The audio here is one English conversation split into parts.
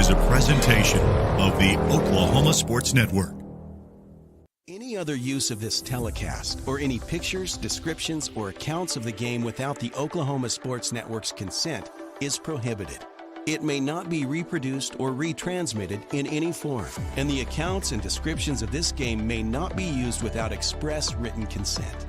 is a presentation of the Oklahoma Sports Network. Any other use of this telecast or any pictures, descriptions, or accounts of the game without the Oklahoma Sports Network's consent is prohibited. It may not be reproduced or retransmitted in any form, and the accounts and descriptions of this game may not be used without express written consent.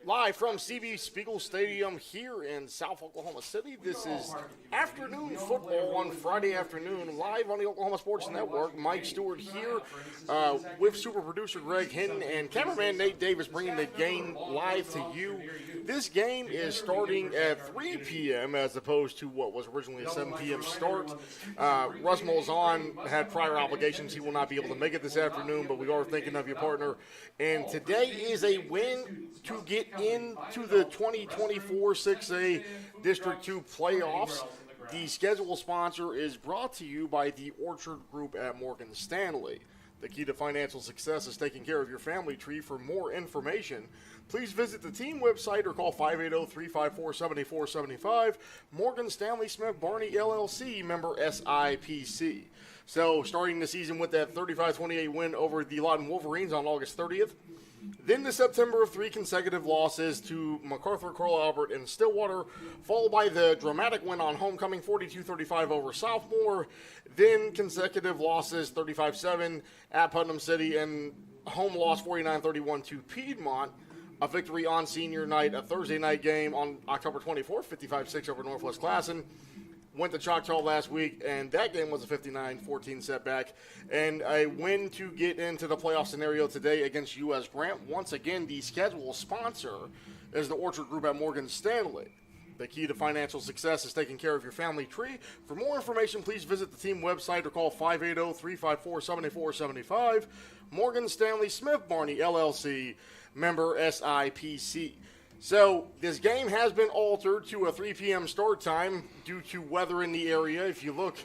Live from CB Spiegel Stadium here in South Oklahoma City. This is afternoon football on Friday afternoon, live on the Oklahoma Sports Network. Mike Stewart here with super producer Greg Hinton and cameraman Nate Davis bringing the game live to you. This game is starting at 3 p.m. as opposed to what was originally a 7 p.m. start. Russ Molzon had prior obligations. He will not be able to make it this afternoon, but we are thinking of you, partner. And today is a win to get into the 2024 6A District 2 playoffs. The schedule sponsor is brought to you by the Orchard Group at Morgan Stanley. The key to financial success is taking care of your family tree. For more information, please visit the team website or call 580-354-7475. Morgan Stanley Smith Barney LLC, member SIPC. So starting the season with that 35-28 win over the Lawton Wolverines on August 30th. Then the September of 3 consecutive losses to MacArthur, Coral Albert, and Stillwater, followed by the dramatic win on homecoming 42-35 over Southmore. Then consecutive losses 35-7 at Putnam City and home loss 49-31 to Piedmont. A victory on senior night, a Thursday night game on October 24th, 55-6 over Northwest Classen. Went to Choctaw last week, and that game was a 59-14 setback. And a win to get into the playoff scenario today against U.S. Grant. Once again, the schedule sponsor is the Orchard Group at Morgan Stanley. The key to financial success is taking care of your family tree. For more information, please visit the team website or call 580-354-7475. Morgan Stanley Smith Barney, LLC, member SIPC. So this game has been altered to a 3 p.m. start time due to weather in the area. If you look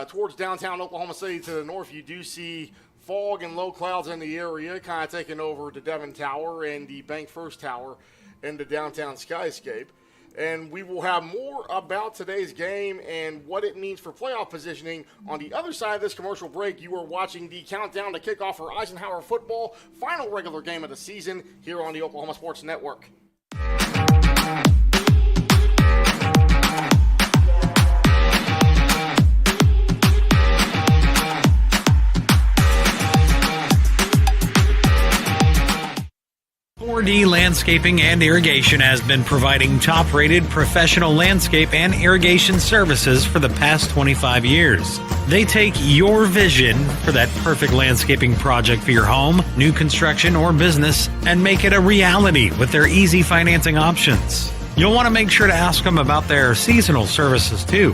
towards downtown Oklahoma City to the north, you do see fog and low clouds in the area, kind of taking over the Devon Tower and the Bank First Tower in the downtown skyscape. And we will have more about today's game and what it means for playoff positioning. On the other side of this commercial break, you are watching the countdown to kickoff for Eisenhower football, final regular game of the season here on the Oklahoma Sports Network. D Landscaping and Irrigation has been providing top-rated professional landscape and irrigation services for the past 25 years. They take your vision for that perfect landscaping project for your home, new construction, or business and make it a reality with their easy financing options. You'll want to make sure to ask them about their seasonal services too.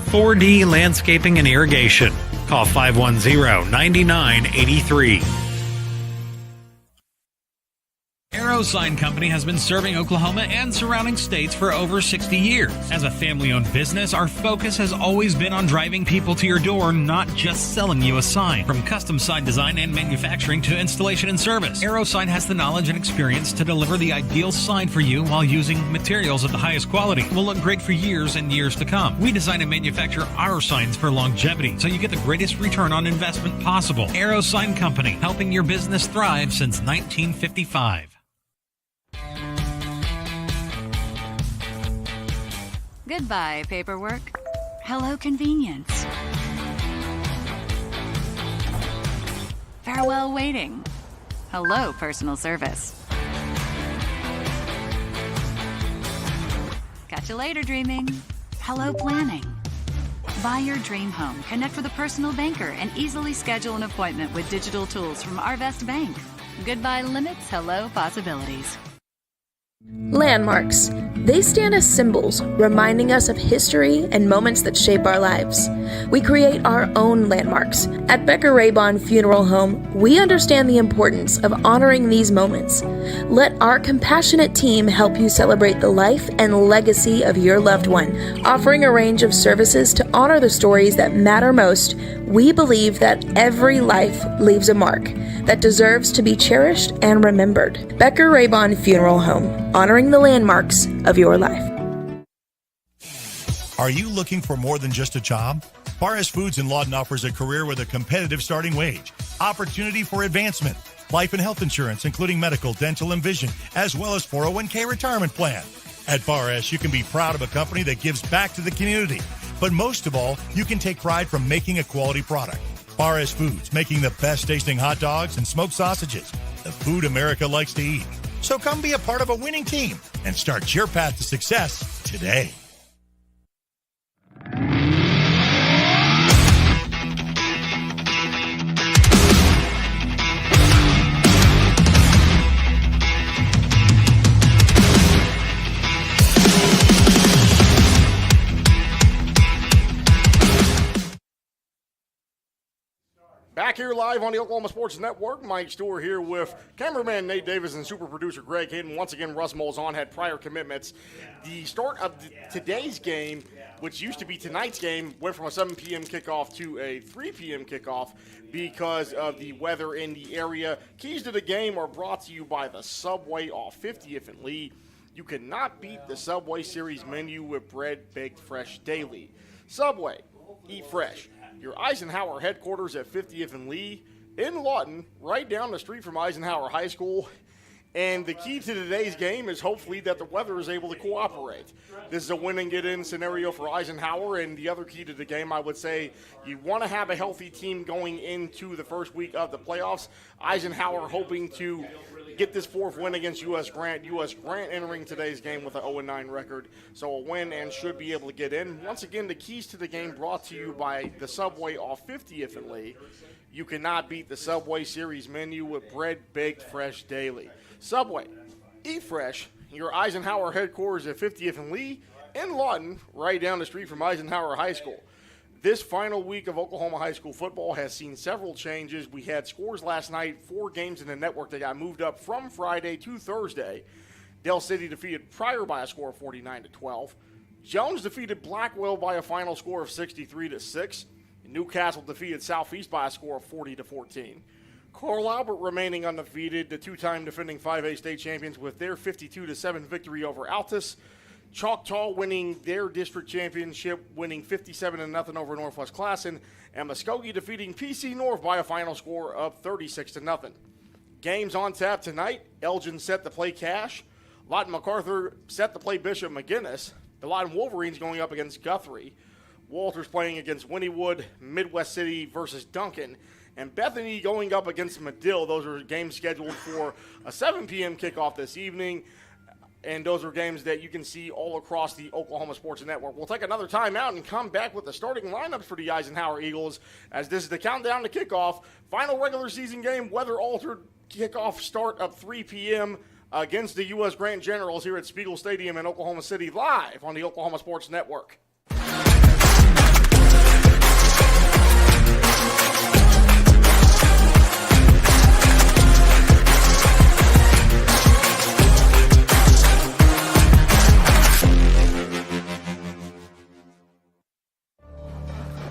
4D Landscaping and Irrigation. Call 510-9983. Arrow Sign Company has been serving Oklahoma and surrounding states for over 60 years. As a family-owned business, our focus has always been on driving people to your door, not just selling you a sign. From custom sign design and manufacturing to installation and service, Arrow Sign has the knowledge and experience to deliver the ideal sign for you while using materials of the highest quality. It will look great for years and years to come. We design and manufacture our signs for longevity, so you get the greatest return on investment possible. Arrow Sign Company, helping your business thrive since 1955. Goodbye, paperwork. Hello, convenience. Farewell, waiting. Hello, personal service. Catch you later, dreaming. Hello, planning. Buy your dream home, connect with a personal banker, and easily schedule an appointment with digital tools from Arvest Bank. Goodbye limits, hello possibilities. Landmarks. They stand as symbols, reminding us of history and moments that shape our lives. We create our own landmarks. At Becker Raybon Funeral Home, we understand the importance of honoring these moments. Let our compassionate team help you celebrate the life and legacy of your loved one. Offering a range of services to honor the stories that matter most, we believe that every life leaves a mark that deserves to be cherished and remembered. Becker Raybon Funeral Home, honoring the landmarks of your life. Are you looking for more than just a job? Bar S Foods in Lawton offers a career with a competitive starting wage, opportunity for advancement, life and health insurance, including medical, dental, and vision, as well as 401k retirement plan. At Bar S, you can be proud of a company that gives back to the community. But most of all, you can take pride from making a quality product. Bar S Foods, making the best tasting hot dogs and smoked sausages, the food America likes to eat. So come be a part of a winning team and start your path to success today. Back here live on the Oklahoma Sports Network, Mike Stewart here with cameraman Nate Davis and super producer Greg Hayden. Once again, Russ Molzon had prior commitments. The start of today's game, which used to be tonight's game, went from a 7 p.m. kickoff to a 3 p.m. kickoff because of the weather in the area. Keys to the game are brought to you by the Subway off 50th and Lee. You cannot beat the Subway Series menu with bread baked fresh daily. Subway, eat fresh. Your Eisenhower headquarters at 50th and Lee in Lawton, right down the street from Eisenhower High School. And the key to today's game is hopefully that the weather is able to cooperate. This is a win and get in scenario for Eisenhower. And the other key to the game, I would say, you want to have a healthy team going into the first week of the playoffs. Eisenhower hoping to get this fourth win against U.S. Grant. U.S. Grant entering today's game with an 0-9 record. So a win and should be able to get in. Once again, the keys to the game brought to you by the Subway off 50th and Lee. You cannot beat the Subway Series menu with bread baked fresh daily. Subway, eat fresh. Your Eisenhower headquarters at 50th and Lee in Lawton, right down the street from Eisenhower High School. This final week of Oklahoma high school football has seen several changes. We had scores last night, 4 games in the network that got moved up from Friday to Thursday. Dell City defeated Pryor by a score of 49-12. Jones defeated Blackwell by a final score of 63-6. Newcastle defeated Southeast by a score of 40-14. Carl Albert remaining undefeated, the two-time defending 5A state champions with their 52-7 victory over Altus. Choctaw winning their district championship, winning 57-0 over Northwest Classen, and Muskogee defeating PC North by a final score of 36-0. Games on tap tonight. Elgin set to play Cash. Lawton MacArthur set to play Bishop McGinnis. The Lawton Wolverines going up against Guthrie. Walters playing against Wynnewood. Midwest City versus Duncan. And Bethany going up against Medill. Those are games scheduled for a 7 p.m. kickoff this evening. And those are games that you can see all across the Oklahoma Sports Network. We'll take another timeout and come back with the starting lineups for the Eisenhower Eagles, as this is the countdown to kickoff. Final regular season game, weather-altered kickoff start of 3 p.m. against the U.S. Grant Generals here at Spiegel Stadium in Oklahoma City, live on the Oklahoma Sports Network.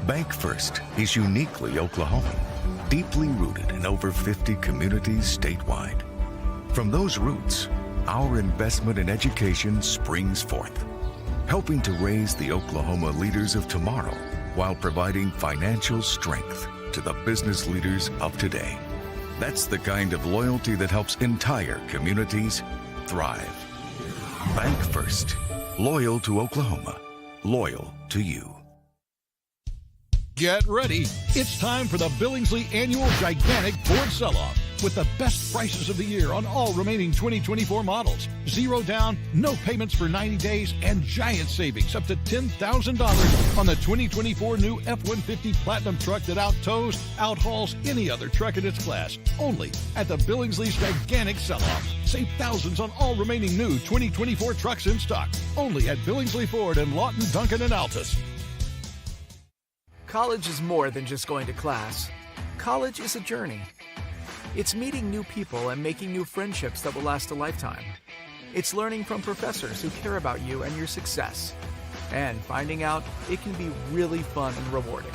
Bank First is uniquely Oklahoman, deeply rooted in over 50 communities statewide. From those roots, our investment in education springs forth, helping to raise the Oklahoma leaders of tomorrow while providing financial strength to the business leaders of today. That's the kind of loyalty that helps entire communities thrive. Bank First, loyal to Oklahoma. loyal to you. Get ready. It's time for the Billingsley Annual Gigantic Ford Sell-Off with the best prices of the year on all remaining 2024 models. Zero down, no payments for 90 days, and giant savings up to $10,000 on the 2024 new F-150 Platinum truck that outhauls any other truck in its class. Only at the Billingsley's Gigantic Sell-Off. Save thousands on all remaining new 2024 trucks in stock. Only at Billingsley Ford in Lawton, Duncan, and Altus. College is more than just going to class. College is a journey. It's meeting new people and making new friendships that will last a lifetime. It's learning from professors who care about you and your success. And finding out it can be really fun and rewarding.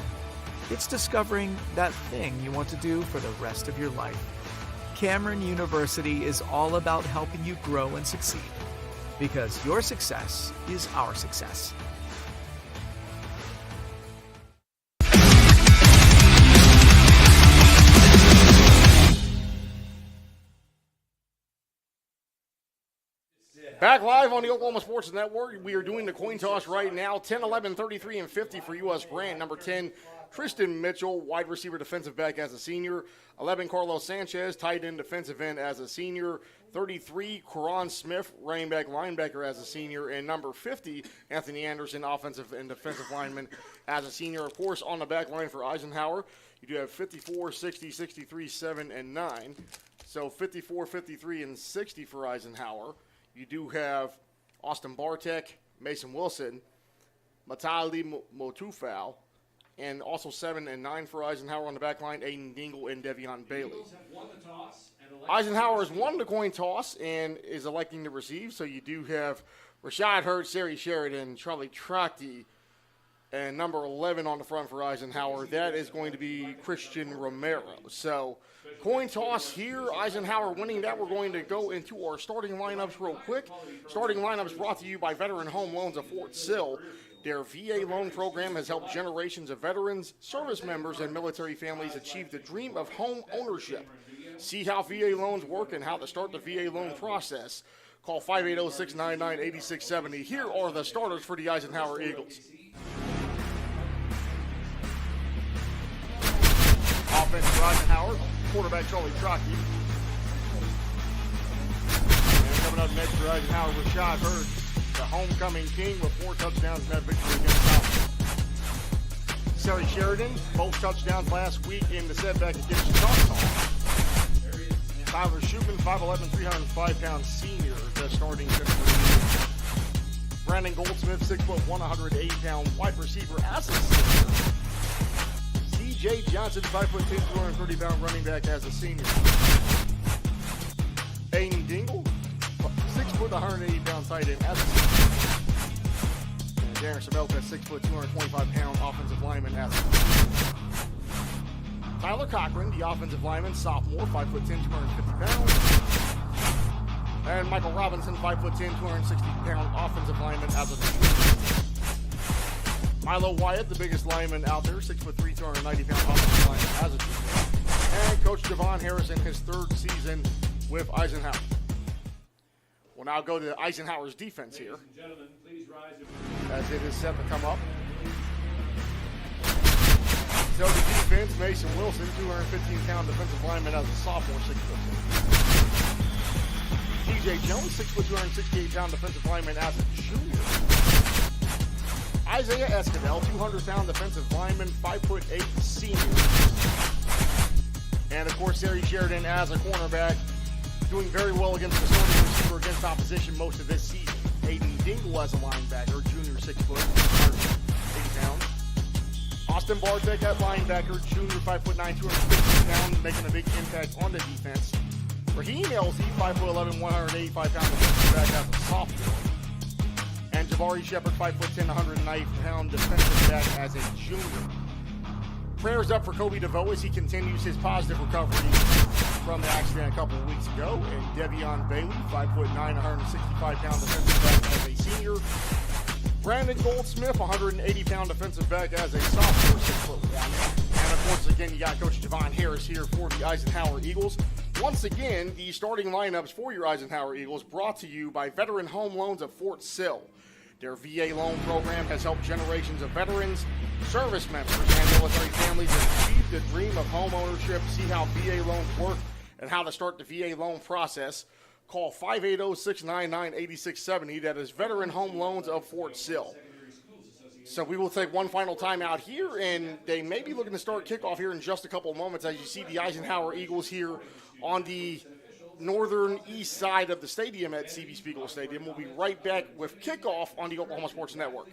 It's discovering that thing you want to do for the rest of your life. Cameron University is all about helping you grow and succeed. Because your success is our success. Back live on the Oklahoma Sports Network. We are doing the coin toss right now. 10, 11, 33, and 50 for U.S. Grant. Number 10, Tristan Mitchell, wide receiver, defensive back as a senior. 11, Carlos Sanchez, tight end, defensive end as a senior. 33, Quran Smith, running back, linebacker as a senior. And number 50, Anthony Anderson, offensive and defensive lineman as a senior. Of course, on the back line for Eisenhower, you do have 54, 60, 63, 7, and 9. So 54, 53, and 60 for Eisenhower. You do have Austin Bartek, Mason Wilson, Matali Motufau, and also 7 and 9 for Eisenhower on the back line, Aiden Dingle and Devion Bailey. Eisenhower has won the coin toss and is electing to receive, so you do have Rashad Hurts, Sari Sheridan, Charlie Trachty, and number 11 on the front for Eisenhower. That is going to be Christian Romero. So coin toss here, Eisenhower winning that. We're going to go into our starting lineups real quick. Starting lineups brought to you by Veteran Home Loans of Fort Sill. Their VA loan program has helped generations of veterans, service members, and military families achieve the dream of home ownership. See how VA loans work and how to start the VA loan process. Call 580-699-8670. Here are the starters for the Eisenhower Eagles. Offense for Eisenhower, quarterback Charlie Trachty. And coming up next for Eisenhower, Rashad Hurts, the homecoming king with 4 touchdowns in that victory against South. Sari Sheridan, both touchdowns last week in the setback against Choctaw. Tyler Shubin, 5'11", 305-pound senior, the starting center. Brandon Goldsmith, 6'1", 108-pound wide receiver as a senior. Jay Johnson, 5'10", 230-pound running back as a senior. Aiden Dingle, 6', 180-pound tight end as a senior. And Darren Sabelka, 6', 225-pound offensive lineman as a senior. Tyler Cochran, the offensive lineman, sophomore, 5'10", 250 pounds. And Michael Robinson, 5'10", 260-pound offensive lineman as a senior. Milo Wyatt, the biggest lineman out there, 6'3", 290-pound offensive lineman as a junior. And Coach Javon Harris in his 3rd season with Eisenhower. We'll now go to Eisenhower's defense here. As it is set to come up. So the defense, Mason Wilson, 215-pound defensive lineman as a sophomore, 6'2". TJ Jones, 6', 268-pound defensive lineman as a junior. Isaiah Escadel, 200-pound defensive lineman, 5'8", senior. And, of course, Sari Sheridan as a cornerback, doing very well against the starting receiver against opposition most of this season. Aiden Dingle as a linebacker, junior, 6', 180 pounds. Austin Bartek at linebacker, junior, 5'9", 250 pounds, making a big impact on the defense. Raheem Elsie, 5'11", 185-pound defensive back as a sophomore. And Jabari Shepard, 5'10", 190-pound defensive back as a junior. Prayers up for Kobe DeVoe as he continues his positive recovery from the accident a couple of weeks ago. And Devion Bailey, 5'9", 165-pound defensive back as a senior. Brandon Goldsmith, 180-pound defensive back as a sophomore, 6'1". And of course, again, you got Coach Javon Harris here for the Eisenhower Eagles. Once again, the starting lineups for your Eisenhower Eagles brought to you by Veteran Home Loans of Fort Sill. Their VA loan program has helped generations of veterans, service members, and military families achieve the dream of home ownership. See how VA loans work and how to start the VA loan process. Call 580-699-8670. That is Veteran Home Loans of Fort Sill. So we will take one final time out here, and they may be looking to start kickoff here in just a couple of moments as you see the Eisenhower Eagles here on the northern east side of the stadium at C.B. Spiegel Stadium. We'll be right back with kickoff on the Oklahoma Sports Network.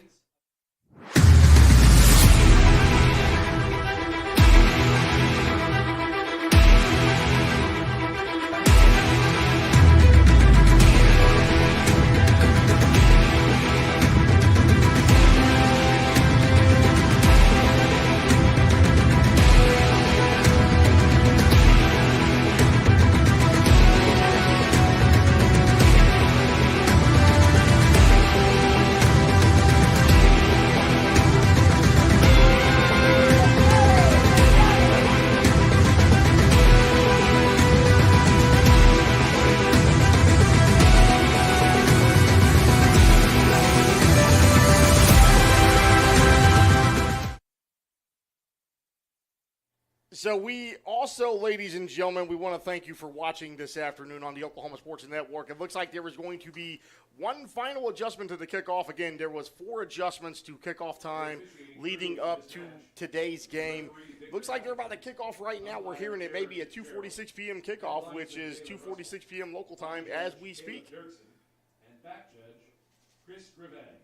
So we also, ladies and gentlemen, we want to thank you for watching this afternoon on the Oklahoma Sports Network. It looks like there is going to be one final adjustment to the kickoff. Again, there was 4 adjustments to kickoff time leading up to today's game. Looks like they're about to kick off right now. We're hearing it may be a 2:46 p.m. kickoff, which is 2:46 p.m. local time as we speak.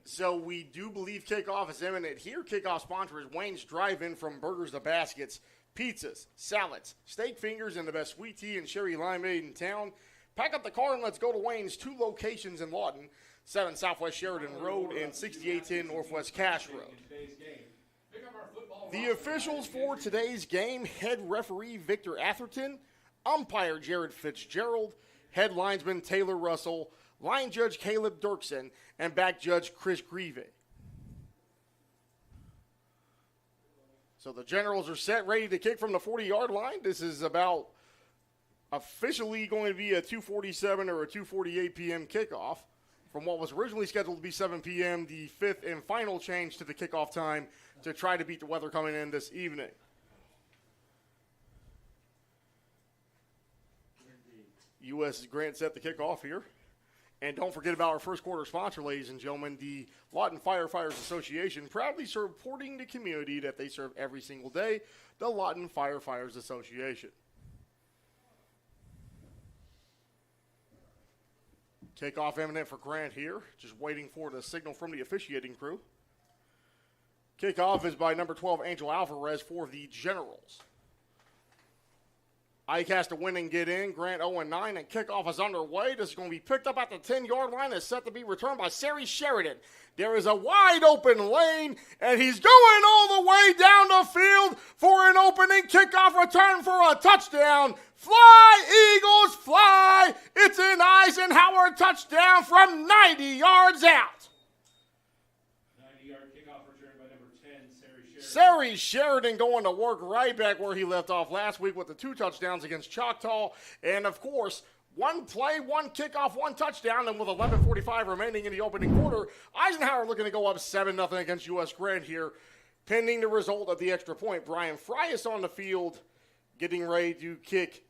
So we do believe kickoff is imminent here. Kickoff sponsor is Wayne's Drive-In, from burgers to baskets, pizzas, salads, steak fingers, and the best sweet tea and cherry limeade in town. Pack up the car and let's go to Wayne's. 2 locations in Lawton, 7 Southwest Sheridan Road and 6810 Northwest Cash Road. The officials for today's game: head referee Victor Atherton, umpire Jared Fitzgerald, head linesman Taylor Russell, line judge Caleb Dirksen, and back judge Chris Grieve. So the Generals are set, ready to kick from the 40-yard line. This is about officially going to be a 2:47 or a 2:48 p.m. kickoff from what was originally scheduled to be 7 p.m., the 5th and final change to the kickoff time to try to beat the weather coming in this evening. U.S. Grant set the kickoff here. And don't forget about our first quarter sponsor, ladies and gentlemen, the Lawton Firefighters Association, proudly supporting the community that they serve every single day, the Lawton Firefighters Association. Kickoff imminent for Grant here, just waiting for the signal from the officiating crew. Kickoff is by number 12, Angel Alvarez, for the Generals. Ike has to win and get in. Grant 0-9, and kickoff is underway. This is going to be picked up at the 10-yard line. It's set to be returned by Sari Sheridan. There is a wide open lane, and he's going all the way down the field for an opening kickoff return for a touchdown. Fly, Eagles, fly. It's an Eisenhower touchdown from 90 yards out. Sari Sheridan going to work right back where he left off last week with the 2 touchdowns against Choctaw. And, of course, 1 play, 1 kickoff, 1 touchdown. And with 11:45 remaining in the opening quarter, Eisenhower looking to go up 7-0 against U.S. Grant here, pending the result of the extra point. Brian Fry is on the field getting ready to kick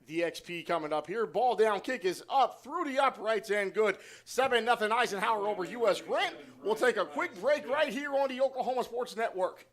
the XP coming up here. Ball down kick is up through the uprights and good. 7-0 Eisenhower over U.S. Grant. We'll take a quick break right here on the Oklahoma Sports Network.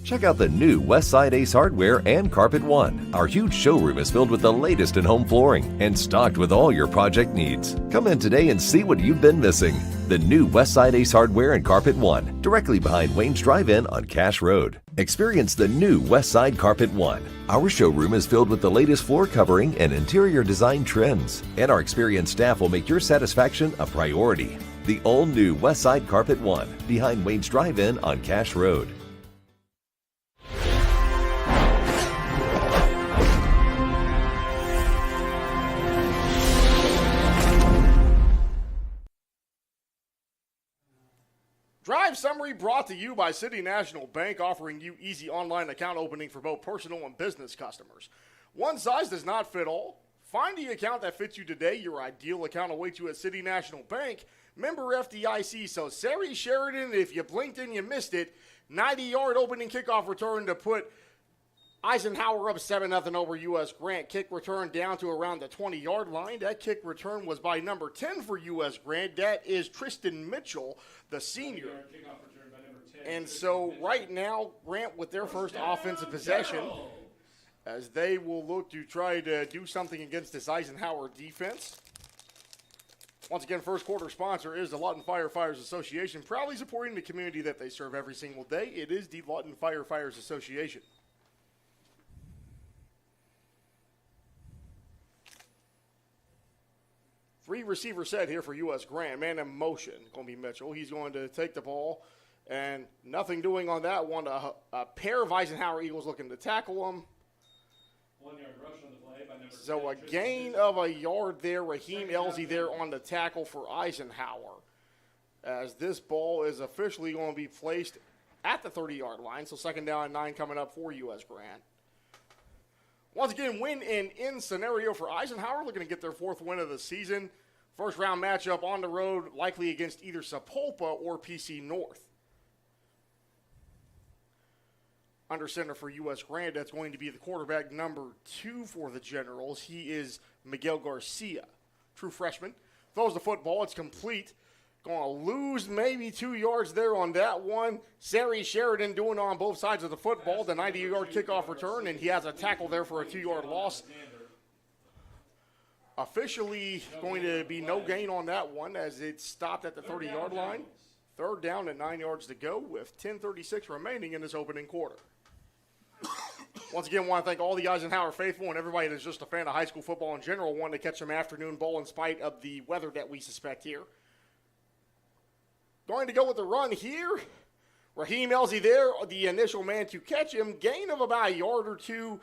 Check out the new Westside Ace Hardware and Carpet One. Our huge showroom is filled with the latest in home flooring and stocked with all your project needs. Come in today and see what you've been missing. The new Westside Ace Hardware and Carpet One, directly behind Wayne's Drive-In on Cash Road. Experience the new Westside Carpet One. Our showroom is filled with the latest floor covering and interior design trends, and our experienced staff will make your satisfaction a priority. The all-new Westside Carpet One, behind Wayne's Drive-In on Cash Road. summary brought to you by City National Bank, offering you easy online account opening for both personal and business customers. One size does not fit all. Find the account that fits you today. Your ideal account awaits you at City National Bank. Member FDIC. So, Sari Sheridan, if you blinked and you missed it, 90-yard opening kickoff return to put Eisenhower up 7-0 over U.S. Grant. Kick return down to around the 20-yard line. That kick return was by number 10 for U.S. Grant. That is Tristan Mitchell, the senior. And so right now, Grant with their first offensive possession, as they will look to try to do something against this Eisenhower defense. Once again, first quarter sponsor is the Lawton Firefighters Association, proudly supporting the community that they serve every single day. It is the Lawton Firefighters Association. Three receiver set here for U.S. Grant. Man in motion, going to be Mitchell. He's going to take the ball, and nothing doing on that one. A pair of Eisenhower Eagles looking to tackle him. 1 yard rush on the play by number So 10, a gain of a yard there. Raheem Elzy there on the tackle for Eisenhower, as this ball is officially going to be placed at the 30-yard line. So second down and 9 coming up for U.S. Grant. Once again, win and in scenario for Eisenhower, looking to get their 4th win of the season. First round matchup on the road, likely against either Sapulpa or PC North. Under center for U.S. Grant, that's going to be the quarterback number 2 for the Generals. He is Miguel Garcia, true freshman. Throws the football, it's complete. Going to lose maybe 2 yards there on that one. Sari Sheridan doing it on both sides of the football. The 90-yard kickoff return, and he has a tackle there for a 2-yard loss. Officially going to be no gain on that one as it stopped at the 30-yard line. Third down and 9 yards to go with 10:36 remaining in this opening quarter. Once again, want to thank all the Eisenhower faithful and everybody that's just a fan of high school football in general, wanting to catch some afternoon ball in spite of the weather that we suspect here. Going to go with the run here. Raheem Elzy there, the initial man to catch him. Gain of about a yard or two.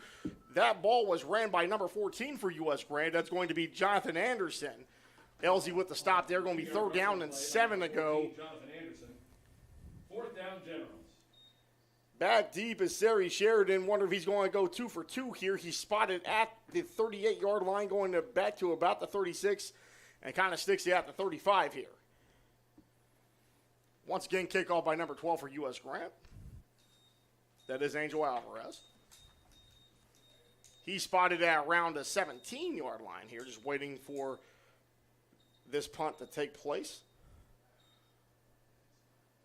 That ball was ran by number 14 for U.S. Grant. That's going to be Jonathan Anderson. Elzy with the stop there. Going to be third down and 7 to go. Jonathan Anderson. 4th down, Generals. Back deep is Sari Sheridan. Wonder if he's going to go 2 for 2 here. He's spotted at the 38-yard line, going to back to about the 36, and kind of sticks it at the 35 here. Once again, kickoff by number 12 for U.S. Grant. That is Angel Alvarez. He's spotted at around the 17-yard line here, just waiting for this punt to take place.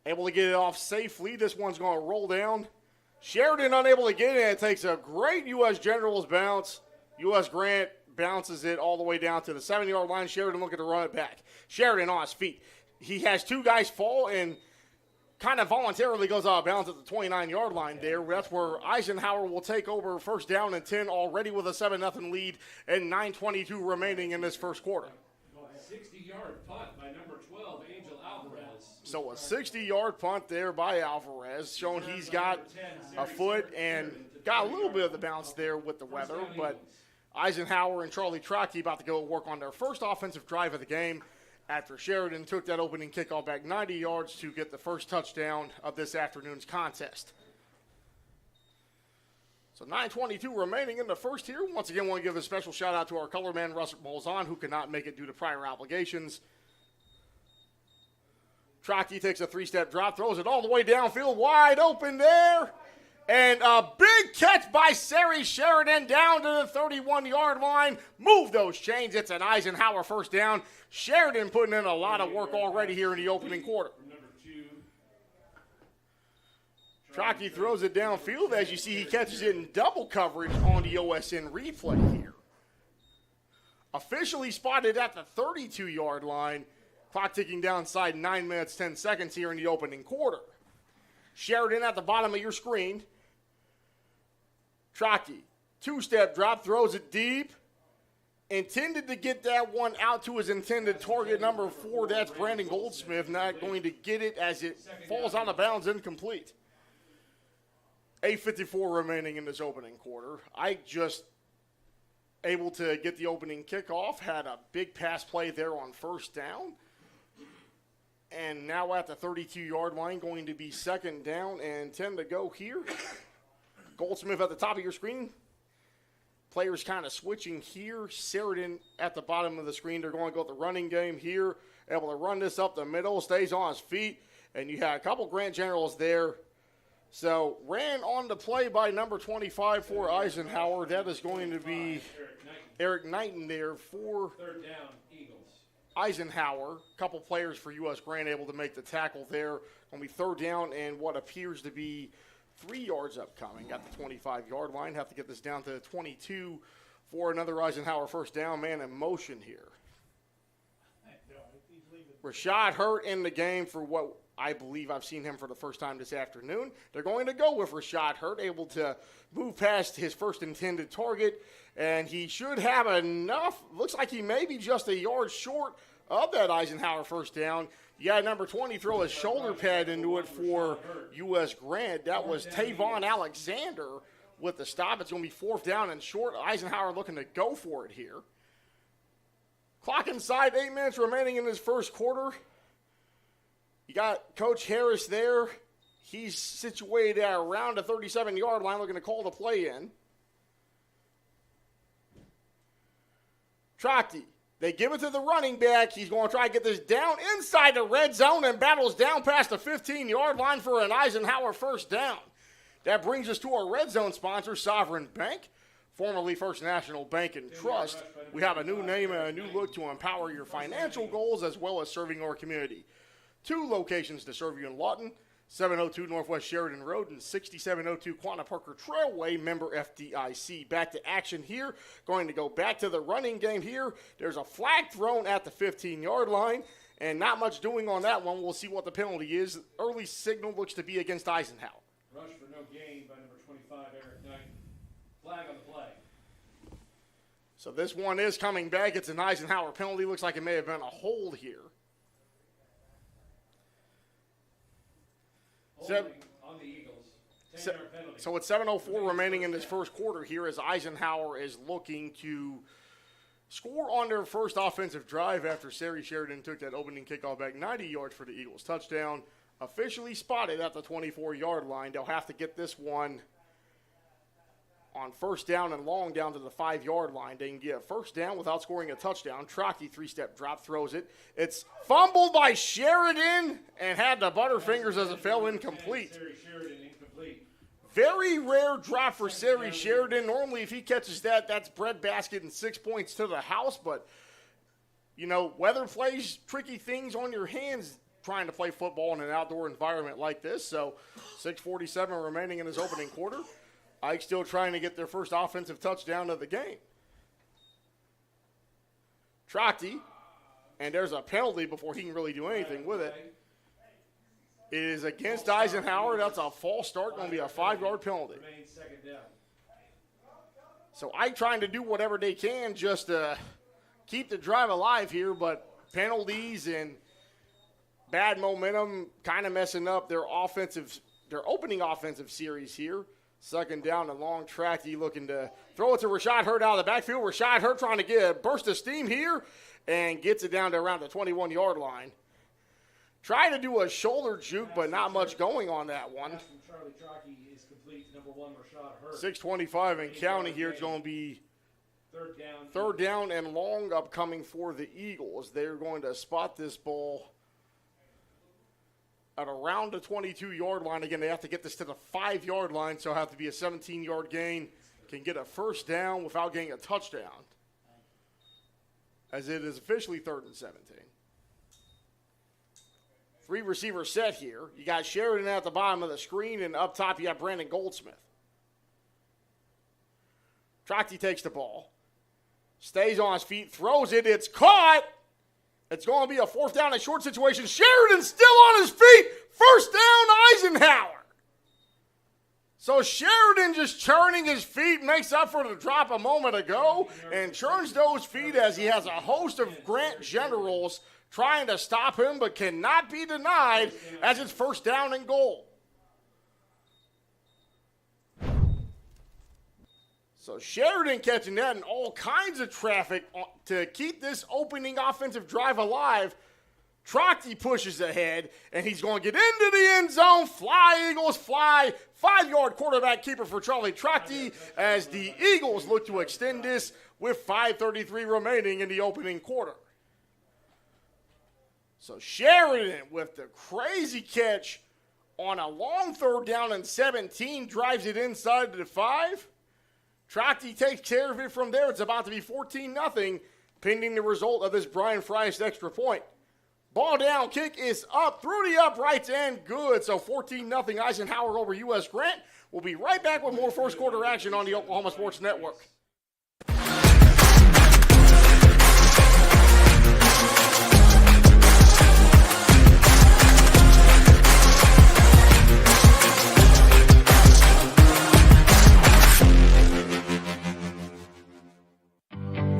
Able to get it off safely. This one's going to roll down. Sheridan unable to get it, and it takes a great U.S. Generals bounce. U.S. Grant bounces it all the way down to the 7-yard line. Sheridan looking to run it back. Sheridan on his feet. He has 2 guys fall and kind of voluntarily goes out of bounds at the 29-yard line there. That's where Eisenhower will take over first down and 10 already with a 7-0 lead and 9:22 remaining in this first quarter. 60-yard punt by number 12, Angel Alvarez. So a 60-yard punt there by Alvarez, showing he's got a foot and got a little bit of the bounce there with the weather. But Eisenhower and Charlie Trockey about to go work on their first offensive drive of the game, after Sheridan took that opening kickoff back 90 yards to get the first touchdown of this afternoon's contest. So 9:22 remaining in the first here. Once again, want to give a special shout out to our color man, Russell Molzon, who could not make it due to prior obligations. Trockey takes a 3-step drop, throws it all the way downfield, wide open there. And a big catch by Sari Sheridan down to the 31-yard line. Move those chains. It's an Eisenhower first down. Sheridan putting in a lot of work already here in the opening quarter. Trockey throws it downfield. As you see, he catches it in double coverage on the OSN replay here. Officially spotted at the 32-yard line. Clock ticking downside, 9 minutes, 10 seconds here in the opening quarter. Sheridan at the bottom of your screen. Trockey, 2-step drop, throws it deep. Intended to get that one out to his intended target, number 4. That's Brandon Goldsmith. Not going to get it as it falls out of bounds, incomplete. 8:54 remaining in this opening quarter. I just able to get the opening kickoff. Had a big pass play there on first down. And now at the 32-yard line, going to be 2nd down and 10 to go here. Goldsmith at the top of your screen. Players kind of switching here. Sheridan at the bottom of the screen. They're going to go with the running game here. Able to run this up the middle. Stays on his feet. And you had a couple Grant Generals there. So ran on the play by number 25 for Eisenhower. That is going to be Eric Knighton there for 3rd down, Eagles. Eisenhower. A couple players for U.S. Grant able to make the tackle there. Going to be 3rd down and what appears to be 3 yards upcoming at the 25-yard line. Have to get this down to 22 for another Eisenhower 1st down. Man in motion here. Rashad Hurt in the game for what I believe I've seen him for the first time this afternoon. They're going to go with Rashad Hurt, able to move past his first intended target, and he should have enough. Looks like he may be just a yard short of that Eisenhower 1st down. You got number 20 throw his shoulder pad into it for U.S. Grant. That was Tavon Alexander with the stop. It's going to be 4th down and short. Eisenhower looking to go for it here. Clock inside, 8 minutes remaining in this first quarter. You got Coach Harris there. He's situated at around the 37-yard line looking to call the play in. Trachty. They give it to the running back. He's going to try to get this down inside the red zone and battles down past the 15-yard line for an Eisenhower 1st down. That brings us to our red zone sponsor, Sovereign Bank, formerly First National Bank and Trust. We have a new name and a new look to empower your financial goals as well as serving our community. 2 locations to serve you in Lawton, 702 Northwest Sheridan Road and 6702 Quanah Parker Trailway, member FDIC. Back to action here. Going to go back to the running game here. There's a flag thrown at the 15-yard line, and not much doing on that one. We'll see what the penalty is. Early signal looks to be against Eisenhower. Rush for no gain by number 25, Eric Knight. Flag on the play. So this one is coming back. It's an Eisenhower penalty. Looks like it may have been a hold here. On the Eagles. 10-yard penalty. So it's 7:04 remaining in this first quarter here as Eisenhower is looking to score on their first offensive drive after Sari Sheridan took that opening kickoff back 90 yards for the Eagles. Touchdown officially spotted at the 24-yard line. They'll have to get this one on 1st down and long down to the 5-yard line. They can get a 1st down without scoring a touchdown. Trachty 3-step drop throws it. It's fumbled by Sheridan and had the butterfingers as it fell incomplete. Very rare drop for Sari Sheridan. Normally if he catches that, that's breadbasket and 6 points to the house. But, you know, weather plays tricky things on your hands trying to play football in an outdoor environment like this. So 6:47 remaining in his opening quarter. Ike still trying to get their first offensive touchdown of the game. Trachty, and there's a penalty before he can really do anything with it. It is against Eisenhower. That's a false start. Going to be a 5-yard penalty. So Ike trying to do whatever they can just to keep the drive alive here, but penalties and bad momentum kind of messing up their opening offensive series here. 2nd down and long. Trachty looking to throw it to Rashad Hurt out of the backfield. Rashad Hurt trying to get a burst of steam here and gets it down to around the 21-yard line. Trying to do a shoulder juke, but not much going on that one. 6:25 and counting here. It's going to be 3rd down and long upcoming for the Eagles. They're going to spot this ball at around the 22-yard line. Again, they have to get this to the 5-yard line, so it'll have to be a 17-yard gain. Can get a 1st down without getting a touchdown, as it is officially 3rd and 17. 3 receiver set here. You got Sheridan at the bottom of the screen, and up top you have Brandon Goldsmith. Trachty takes the ball, stays on his feet, throws it. It's caught. It's going to be a 4th down and short situation. Sheridan still on his feet. 1st down, Eisenhower. So Sheridan just churning his feet, makes up for the drop a moment ago, and churns those feet as he has a host of Grant Generals trying to stop him, but cannot be denied as it's 1st down and goal. So Sheridan catching that and all kinds of traffic to keep this opening offensive drive alive. Trockty pushes ahead, and he's going to get into the end zone. Fly, Eagles, fly. 5-yard quarterback keeper for Charlie Trockty as the Eagles look to extend this with 5:33 remaining in the opening quarter. So Sheridan with the crazy catch on a long 3rd down and 17, drives it inside to the 5. Trockty takes care of it from there. It's about to be 14-0, pending the result of this Brian Fry's extra point. Ball down, kick is up through the uprights and good. So 14-0 Eisenhower over U.S. Grant. We'll be right back with more first quarter action on the Oklahoma Sports Network.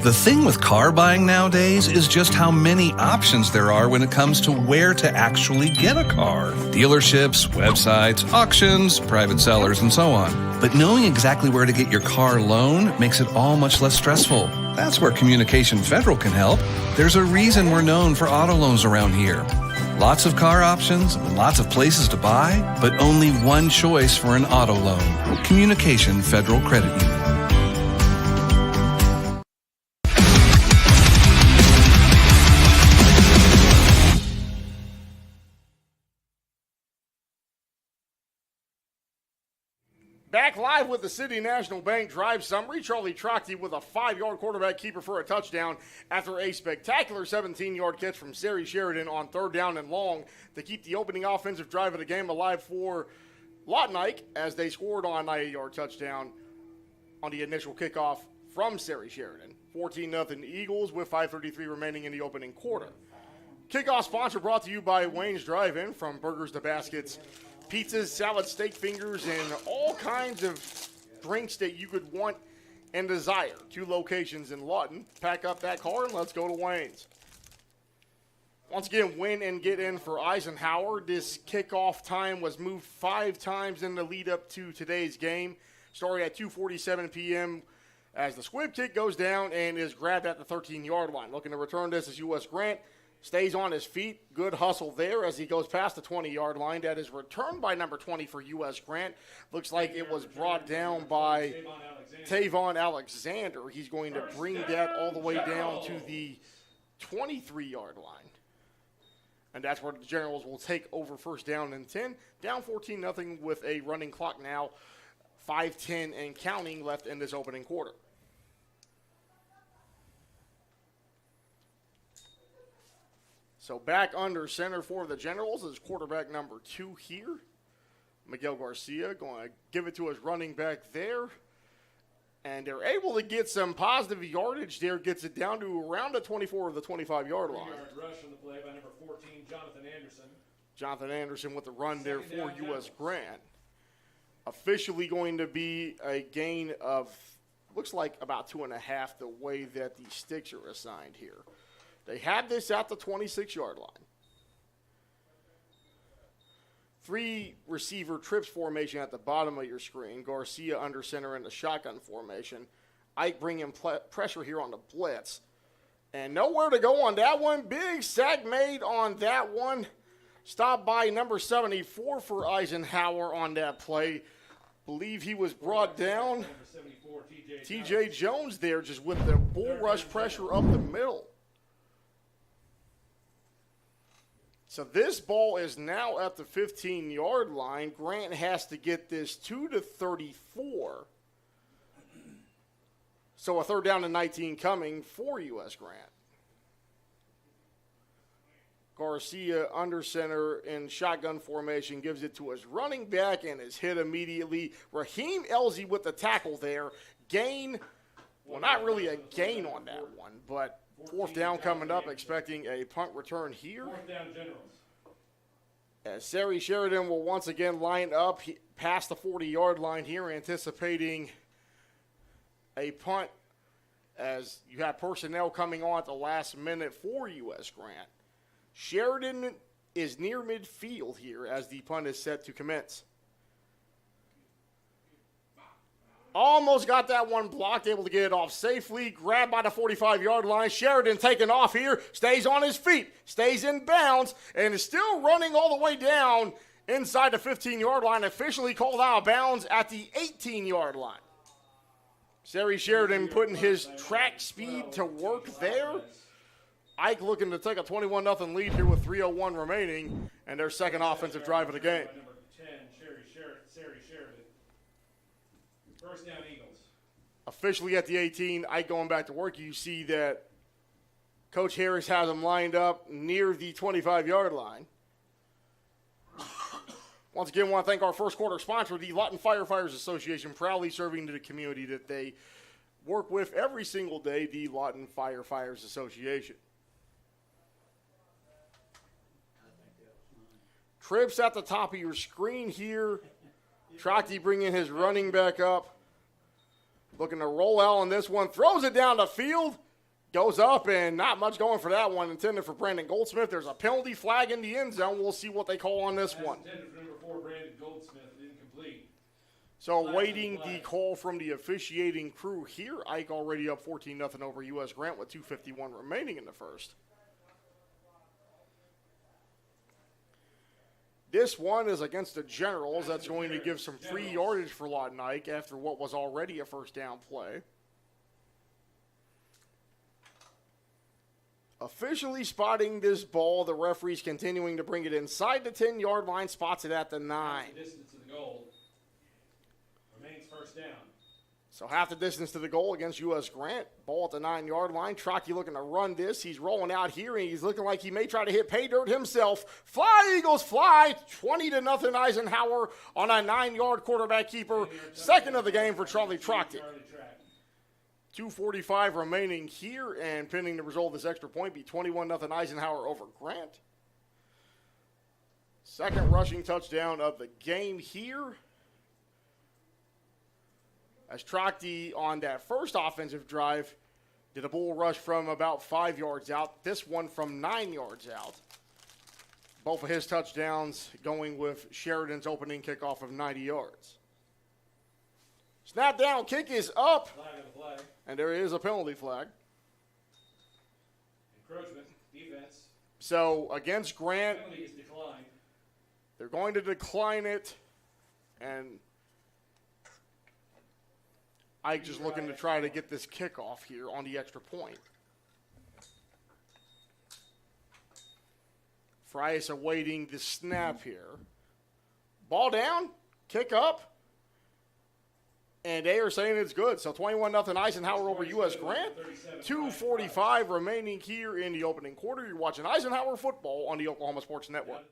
The thing with car buying nowadays is just how many options there are when it comes to where to actually get a car. Dealerships, websites, auctions, private sellers, and so on. But knowing exactly where to get your car loan makes it all much less stressful. That's where Communication Federal can help. There's a reason we're known for auto loans around here. Lots of car options, lots of places to buy, but only one choice for an auto loan. Communication Federal Credit Union. Back live with the City National Bank drive summary. Charlie Trockty with a 5-yard quarterback keeper for a touchdown after a spectacular 17-yard catch from Sari Sheridan on 3rd down and long to keep the opening offensive drive of the game alive for Lotnike as they scored on a 98-yard touchdown on the initial kickoff from Sari Sheridan. 14-0 Eagles with 5:33 remaining in the opening quarter. Kickoff sponsor brought to you by Wayne's Drive-In, from burgers to baskets, pizzas, salad, steak fingers, and all kinds of drinks that you could want and desire. 2 locations in Lawton. Pack up that car and let's go to Wayne's. Once again, win and get in for Eisenhower. This kickoff time was moved 5 times in the lead up to today's game. Starting at 2:47 p.m. as the squib kick goes down and is grabbed at the 13-yard line. Looking to return this is U.S. Grant. Stays on his feet. Good hustle there as he goes past the 20-yard line. That is returned by number 20 for U.S. Grant. Looks like it was brought down by Tavon Alexander. He's going to bring that all the way down to the 23-yard line. And that's where the Generals will take over first down and 10. Down 14-0 with a running clock now. 5:10 and counting left in this opening quarter. So back under center for the Generals is quarterback number 2 here. Miguel Garcia going to give it to his running back there. And they're able to get some positive yardage there. Gets it down to around the 24 of the 25-yard line. 3-yard rush on the play by number 14, Jonathan Anderson. Jonathan Anderson with the run there for U.S. Grant. Officially going to be a gain of, looks like about 2.5 the way that the sticks are assigned here. They have this at the 26-yard line. 3 receiver trips formation at the bottom of your screen. Garcia under center in the shotgun formation. Ike bringing pressure here on the blitz. And nowhere to go on that one. Big sack made on that one. Stopped by number 74 for Eisenhower on that play. Believe he was brought down. TJ Jones there just with the bull rush pressure up the middle. So this ball is now at the 15-yard line. Grant has to get this to the 34. So a 3rd down and 19 coming for U.S. Grant. Garcia under center in shotgun formation gives it to his running back and is hit immediately. Raheem Elzy with the tackle there. Gain, well, not really a gain on that one, but 4th down coming up, expecting a punt return here. 4th down, Generals. As Sari Sheridan will once again line up past the 40-yard line here, anticipating a punt as you have personnel coming on at the last minute for U.S. Grant. Sheridan is near midfield here as the punt is set to commence. Almost got that one blocked, able to get it off safely. Grabbed by the 45-yard line. Sheridan taking off here, stays on his feet, stays in bounds, and is still running all the way down inside the 15-yard line. Officially called out of bounds at the 18-yard line. Sari Sheridan putting his track speed to work there. Ike looking to take a 21-0 lead here with 3:01 remaining, and their second offensive drive of the game. Number 10, Sari Sheridan. First down, Eagles. Officially at the 18, Ike going back to work. You see that Coach Harris has him lined up near the 25-yard line. Once again, I want to thank our first quarter sponsor, the Lawton Firefighters Association, proudly serving the community that they work with every single day, the Lawton Firefighters Association. Trips at the top of your screen here. Trotty bringing his running back up. Looking to roll out on this one. Throws it down the field. Goes up, and not much going for that one. Intended for Brandon Goldsmith. There's a penalty flag in the end zone. We'll see what they call on this one. Intended for number 4, Brandon Goldsmith, incomplete. So awaiting the call from the officiating crew here. Ike already up 14-0 over U.S. Grant with 2:51 remaining in the first. This one is against the Generals. That's going to give some free yardage for Lawton Ike after what was already a first down play. Officially spotting this ball, the referee's continuing to bring it inside the 10-yard line, spots it at the 9. The distance to the goal. Remains first down. So half the distance to the goal against U.S. Grant. Ball at the 9-yard line. Trocky looking to run this. He's rolling out here, and he's looking like he may try to hit pay dirt himself. Fly, Eagles, fly. 20-0 Eisenhower on a 9-yard quarterback keeper. Second of the game for Charlie Trocky. 2:45 remaining here, and pending the result of this extra point, be 21-0 Eisenhower over Grant. Second rushing touchdown of the game here. As Trocky on that first offensive drive did a bull rush from about 5 yards out. This one from 9 yards out. Both of his touchdowns going with Sheridan's opening kickoff of 90 yards. Snap down, kick is up. Flag on the flag. And there is a penalty flag. Encroachment, defense. So against Grant, Penalty is declined. they're going to decline it. And Ike just looking to try to get this kickoff here on the extra point. Frias awaiting the snap here. Ball down, kick up, and they are saying it's good. So 21-0 Eisenhower over U.S. Grant. 2:45 remaining here in the opening quarter. You're watching Eisenhower football on the Oklahoma Sports Network.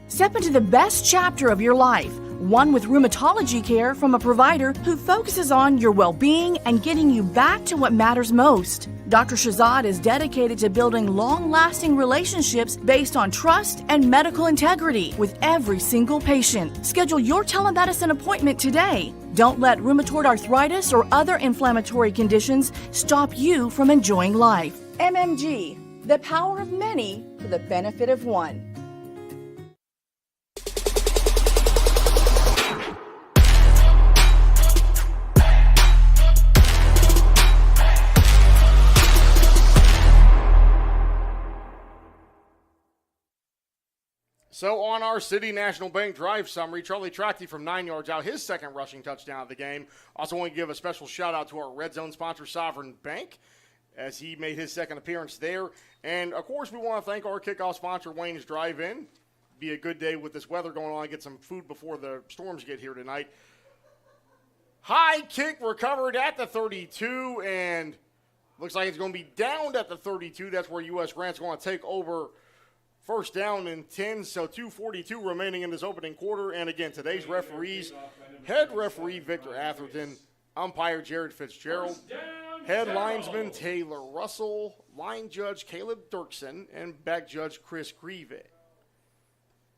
Step into the best chapter of your life, one with rheumatology care from a provider who focuses on your well-being and getting you back to what matters most. Dr. Shahzad is dedicated to building long-lasting relationships based on trust and medical integrity with every single patient. Schedule your telemedicine appointment today. Don't let rheumatoid arthritis or other inflammatory conditions stop you from enjoying life. MMG, the power of many for the benefit of one. So on our City National Bank drive summary, Charlie Trocky from 9 yards out, his second rushing touchdown of the game. Also want to give a special shout out to our Red Zone sponsor, Sovereign Bank, as he made his second appearance there. And, of course, we want to thank our kickoff sponsor, Wayne's Drive-In. Be a good day with this weather going on. Get some food before the storms get here tonight. High kick recovered at the 32, and looks like it's going to be downed at the 32. That's where U.S. Grant's going to take over first down and 10, so 2:42 remaining in this opening quarter. And again, today's referees, head referee Victor Atherton, umpire Jared Fitzgerald, head linesman Taylor Russell, line judge Caleb Dirksen, and back judge Chris Grieve.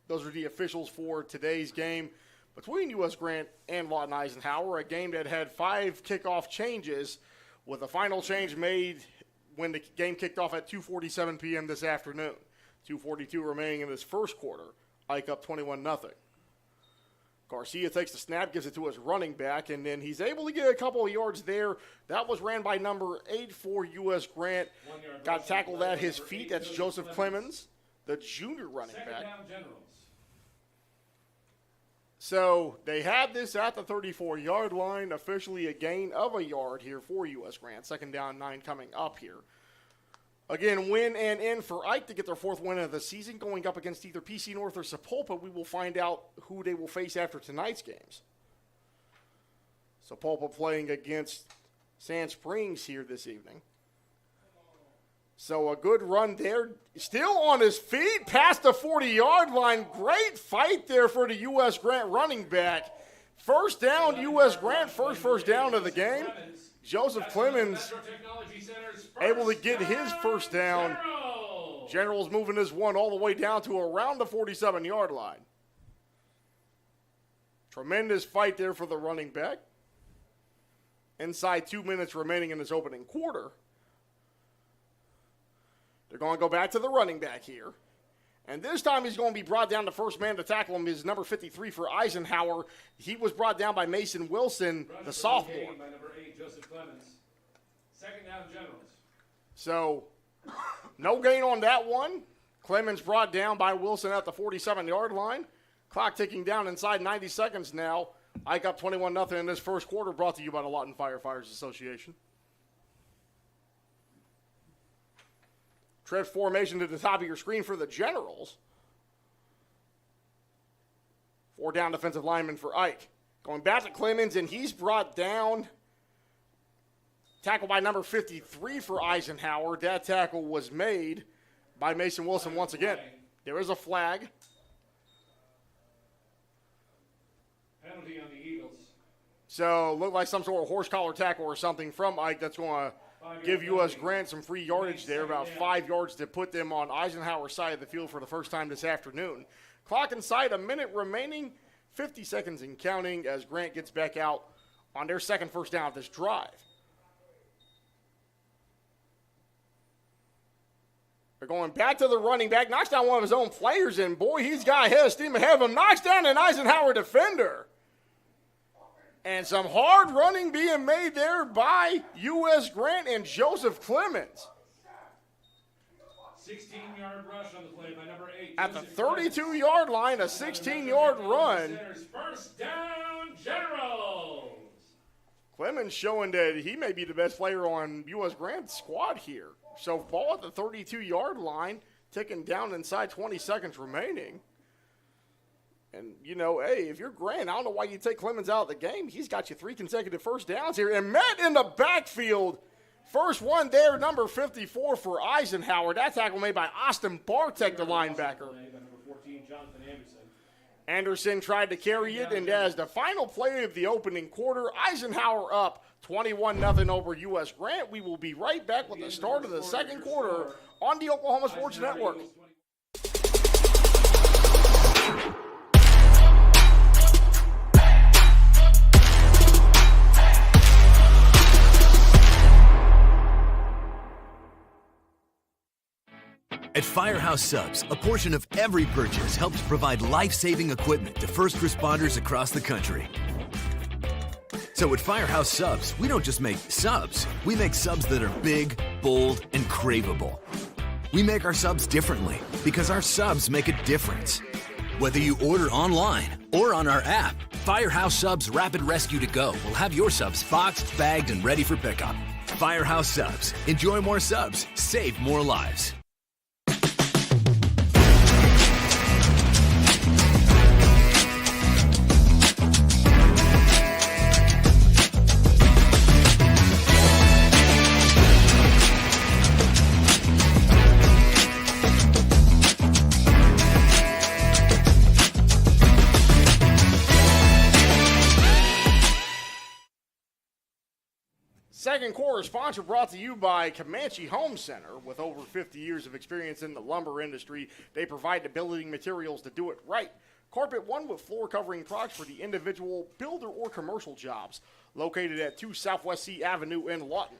Those are the officials for today's game between U.S. Grant and Lawton Eisenhower, a game that had 5 kickoff changes, with a final change made when the game kicked off at 2:47 p.m. this afternoon. 2:42 remaining in this first quarter. Ike up 21-0. Garcia takes the snap, gives it to his running back, and then he's able to get a couple of yards there. That was ran by number 8 for U.S. Grant. Got tackled at his feet. That's Joseph Clemens, the junior running back. So they had this at the 34-yard line, officially a gain of a yard here for U.S. Grant. 2nd down, 9 coming up here. Again, win and in for Ike to get their 4th win of the season, going up against either PC North or Sapulpa. We will find out who they will face after tonight's games. Sapulpa playing against Sand Springs here this evening. So a good run there. Still on his feet, past the 40-yard line. Great fight there for the U.S. Grant running back. First down, U.S. Grant, first down of the game. Joseph Clemens able to get his first down. General's moving this one all the way down to around the 47-yard line. Tremendous fight there for the running back. Inside 2 minutes remaining in this opening quarter. They're going to go back to the running back here. And this time he's going to be brought down. The first man to tackle him is number 53 for Eisenhower. He was brought down by Mason Wilson, the sophomore. By number 8, Joseph Clemens. 2nd down, Generals. So, no gain on that one. Clemens brought down by Wilson at the 47-yard line. Clock ticking down inside 90 seconds now. Ike up 21-0 in this first quarter, brought to you by the Lawton Firefighters Association. Tread formation to the top of your screen for the Generals. 4 down defensive linemen for Ike. Going back to Clemens, and he's brought down. Tackle by number 53 for Eisenhower. That tackle was made by Mason Wilson once again. There is a flag. Penalty on the Eagles. So, looked like some sort of horse collar tackle or something from Ike. That's going to give U.S. Grant some free yardage there, about 5 yards to put them on Eisenhower's side of the field for the first time this afternoon. Clock inside, a minute remaining, 50 seconds and counting as Grant gets back out on their second first down of this drive. They're going back to the running back, knocks down one of his own players, and boy, he's got a head of steam ahead of him, knocks down an Eisenhower defender. And some hard running being made there by U.S. Grant and Joseph Clemens. 16-yard rush on the play by number 8. At the 32-yard line, a 16-yard run. First down, Generals. Clemens showing that he may be the best player on U.S. Grant's squad here. So ball at the 32-yard line, ticking down inside 20 seconds remaining. And, you know, hey, if you're Grant, I don't know why you take Clemens out of the game. He's got you 3 consecutive first downs here. And met in the backfield. First one there, number 54 for Eisenhower. That tackle made by Austin Bartek, the linebacker. Anderson tried to carry it, and as the final play of the opening quarter, Eisenhower up 21-0 over U.S. Grant. We will be right back with the start of the second quarter on the Oklahoma Sports Network. At Firehouse Subs, a portion of every purchase helps provide life-saving equipment to first responders across the country. So at Firehouse Subs, we don't just make subs, we make subs that are big, bold, and craveable. We make our subs differently because our subs make a difference. Whether you order online or on our app, Firehouse Subs Rapid Rescue to Go will have your subs boxed, bagged, and ready for pickup. Firehouse Subs. Enjoy more subs, save more lives. Second quarter sponsor brought to you by Comanche Home Center. With over 50 years of experience in the lumber industry, they provide the building materials to do it right. Carpet One with floor covering products for the individual, builder, or commercial jobs. Located at 2 Southwest C Avenue in Lawton.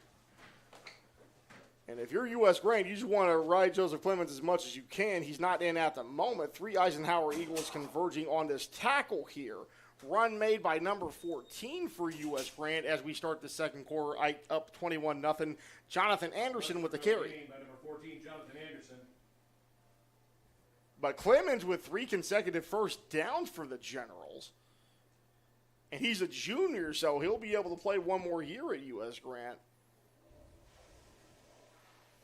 And if you're U.S. Grant, you just want to ride Joseph Clemens as much as you can. He's not in at the moment. 3 Eisenhower Eagles converging on this tackle here. Run made by number 14 for U.S. Grant as we start the second quarter. Ike up 21-0. Jonathan Anderson with the carry. By number 14, Jonathan Anderson. But Clemens with 3 consecutive first downs for the Generals. And he's a junior, so he'll be able to play one more year at U.S. Grant.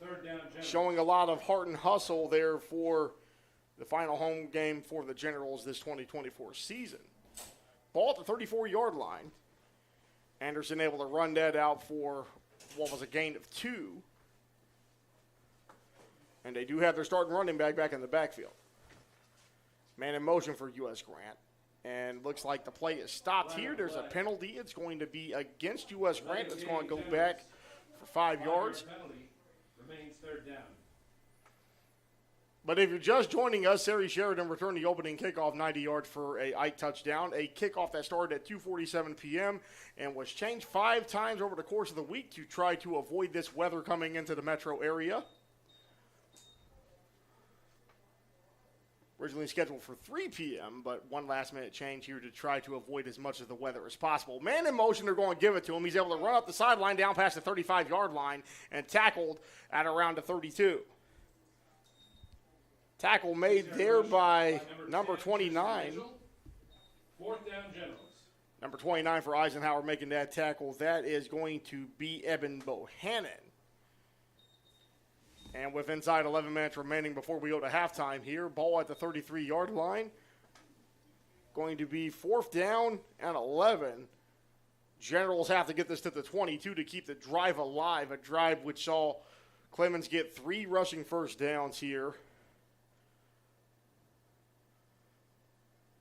Third down, Generals. Showing a lot of heart and hustle there for the final home game for the Generals this 2024 season. Ball at the 34-yard line. Anderson able to run that out for what was a gain of 2. And they do have their starting running back in the backfield. Man in motion for U.S. Grant. And looks like the play is stopped here. There's a penalty. It's going to be against U.S. Grant. It's going to go back for 5 yards. Penalty remains third down. But if you're just joining us, Sari Sheridan returned the opening kickoff 90 yards for a Ike touchdown. A kickoff that started at 2:47 p.m. and was changed 5 times over the course of the week to try to avoid this weather coming into the metro area. Originally scheduled for 3 p.m., but one last-minute change here to try to avoid as much of the weather as possible. Man in motion, they're going to give it to him. He's able to run up the sideline down past the 35-yard line and tackled at around the 32. Tackle made there by number 29. Fourth down, Generals. Number 29 for Eisenhower making that tackle. That is going to be Eben Bohannon. And with inside 11 minutes remaining before we go to halftime here, ball at the 33-yard line. Going to be 4th down and 11. Generals have to get this to the 22 to keep the drive alive, a drive which saw Clemens get 3 rushing first downs here.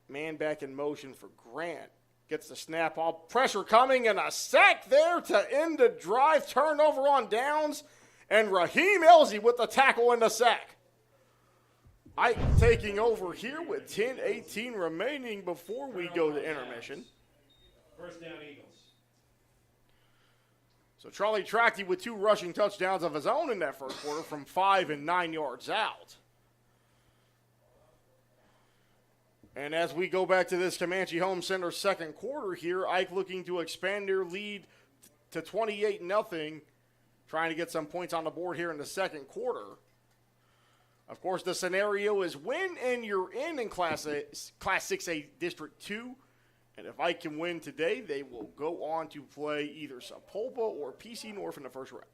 Man back in motion for Grant. Gets the snap off. Pressure coming and a sack there to end the drive. Turnover on downs. And Raheem Elzy with the tackle and the sack. Ike taking over here with 10:18 remaining before we go to intermission. First down, Eagles. So Charlie Trachty with 2 rushing touchdowns of his own in that first quarter from 5 and 9 yards out. And as we go back to this Comanche Home Center second quarter here, Ike looking to expand their lead to 28-0. Trying to get some points on the board here in the second quarter. Of course, the scenario is win and you're in Class 6A District 2. And if Ike can win today, they will go on to play either Sapulpa or PC North in the first round.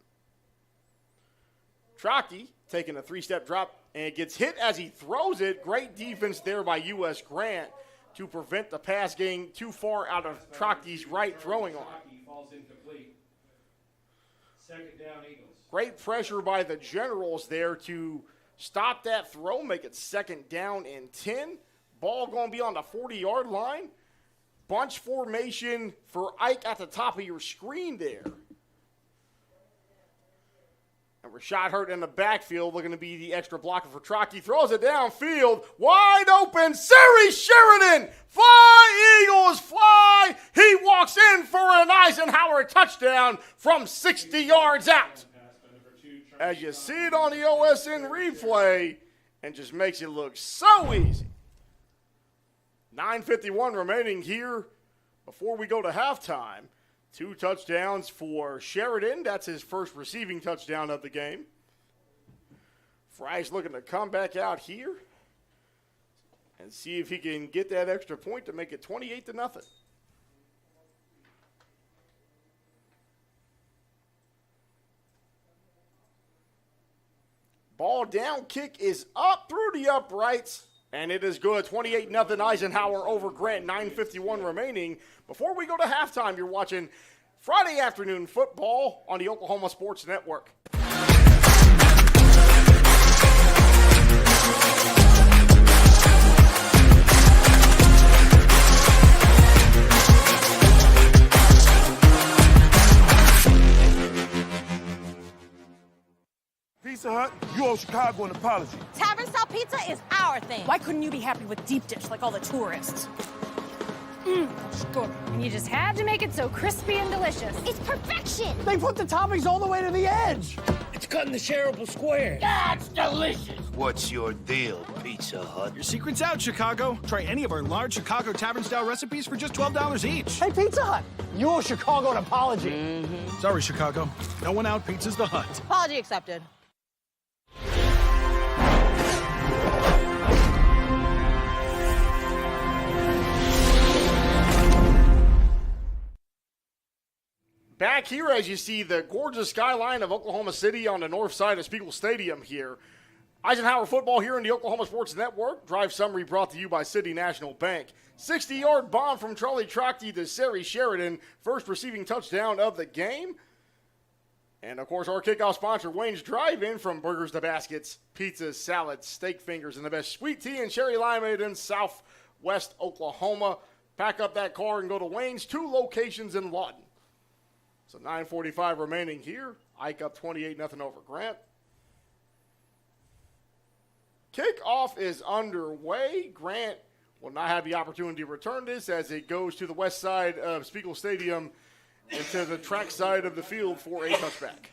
Trachty taking a 3-step drop and gets hit as he throws it. Great defense there by U.S. Grant to prevent the pass getting too far out of Trachty's right throwing arm. Falls incomplete. Second down, Eagles. Great pressure by the Generals there to stop that throw, make it 2nd down and 10. Ball going to be on the 40-yard line. Bunch formation for Ike at the top of your screen there. And Rashad Hurt in the backfield looking to be the extra blocker for Trachty. Throws it downfield. Wide open. Sari Sheridan. Fly, Eagles, fly. He walks in for an Eisenhower touchdown from 60 yards out. As you see it on the OSN replay, and just makes it look so easy. 9:51 remaining here before we go to halftime. 2 touchdowns for Sheridan. That's his first receiving touchdown of the game. Fry's looking to come back out here and see if he can get that extra point to make it 28-0. Ball down, kick is up through the uprights, and it is good. 28-0 Eisenhower over Grant, 9:51 remaining. Before we go to halftime, you're watching Friday afternoon football on the Oklahoma Sports Network. Pizza Hut, you owe Chicago an apology. Tavern style pizza is our thing. Why couldn't you be happy with deep dish like all the tourists? And you just had to make it so crispy and delicious. It's perfection. They put the toppings all the way to the edge. It's It's cut in the shareable square. That's delicious. What's your deal, Pizza Hut? Your secret's out, Chicago. Try any of our large Chicago tavern-style recipes for just $12 each. Hey, Pizza Hut, you owe Chicago an apology. Sorry, Chicago. No one out. Pizza's the Hut. Apology accepted. Back here, as you see the gorgeous skyline of Oklahoma City on the north side of Spiegel Stadium here. Eisenhower football here in the Oklahoma Sports Network. Drive summary brought to you by City National Bank. 60-yard bomb from Charlie Trockty to Sari Sheridan. First receiving touchdown of the game. And, of course, our kickoff sponsor, Wayne's Drive-In, from burgers to baskets, pizzas, salads, steak fingers, and the best sweet tea and cherry limeade in southwest Oklahoma. Pack up that car and go to Wayne's, 2 locations in Lawton. So 9:45 remaining here. Ike up 28-0 over Grant. Kickoff is underway. Grant will not have the opportunity to return this as it goes to the west side of Spiegel Stadium and to the track side of the field for a touchback.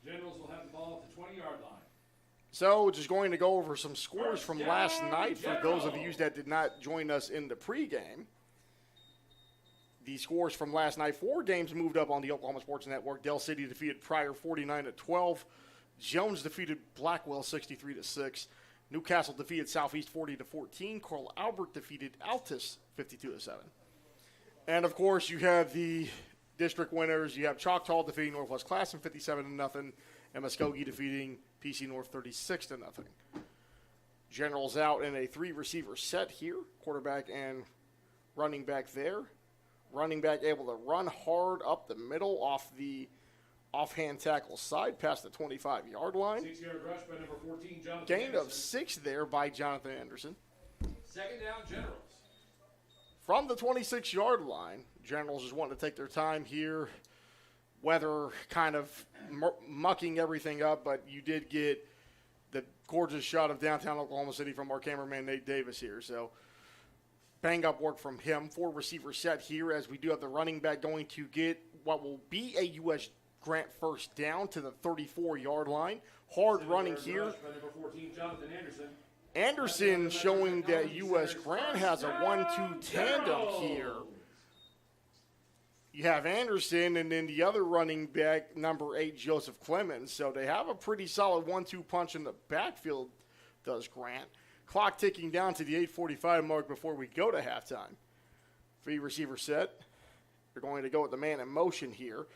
Generals will have the ball at the 20-yard line. So just going to go over some scores from last night for those of you that did not join us in the pregame. The scores from last night, 4 games moved up on the Oklahoma Sports Network. Dell City defeated Pryor 49-12. Jones defeated Blackwell 63-6. Newcastle defeated Southeast 40-14. Carl Albert defeated Altus 52-7. And of course, you have the district winners. You have Choctaw defeating Northwest Classen 57-0, and Muskogee defeating PC North 36-0. Generals out in a 3-receiver set here. Quarterback and running back there. Running back able to run hard up the middle off the offhand tackle side past the 25-yard line. 6-yard rush by number 14, Jonathan Gain Anderson. of 6 there by Jonathan Anderson. Second down, Generals. From the 26-yard line, Generals just wanting to take their time here. Weather kind of mucking everything up, but you did get the gorgeous shot of downtown Oklahoma City from our cameraman Nate Davis here. So bang-up work from him. 4-receiver set here as we do have the running back going to get what will be a U.S. Grant first down to the 34-yard line. Hard running here. Rush by number 14, Jonathan Anderson. Anderson showing that U.S. Grant has a 1-2 tandem here. You have Anderson and then the other running back, number 8, Joseph Clemens. So they have a pretty solid 1-2 punch in the backfield, does Grant. Clock ticking down to the 8:45 mark before we go to halftime. 3-receiver set. They're going to go with the man in motion here.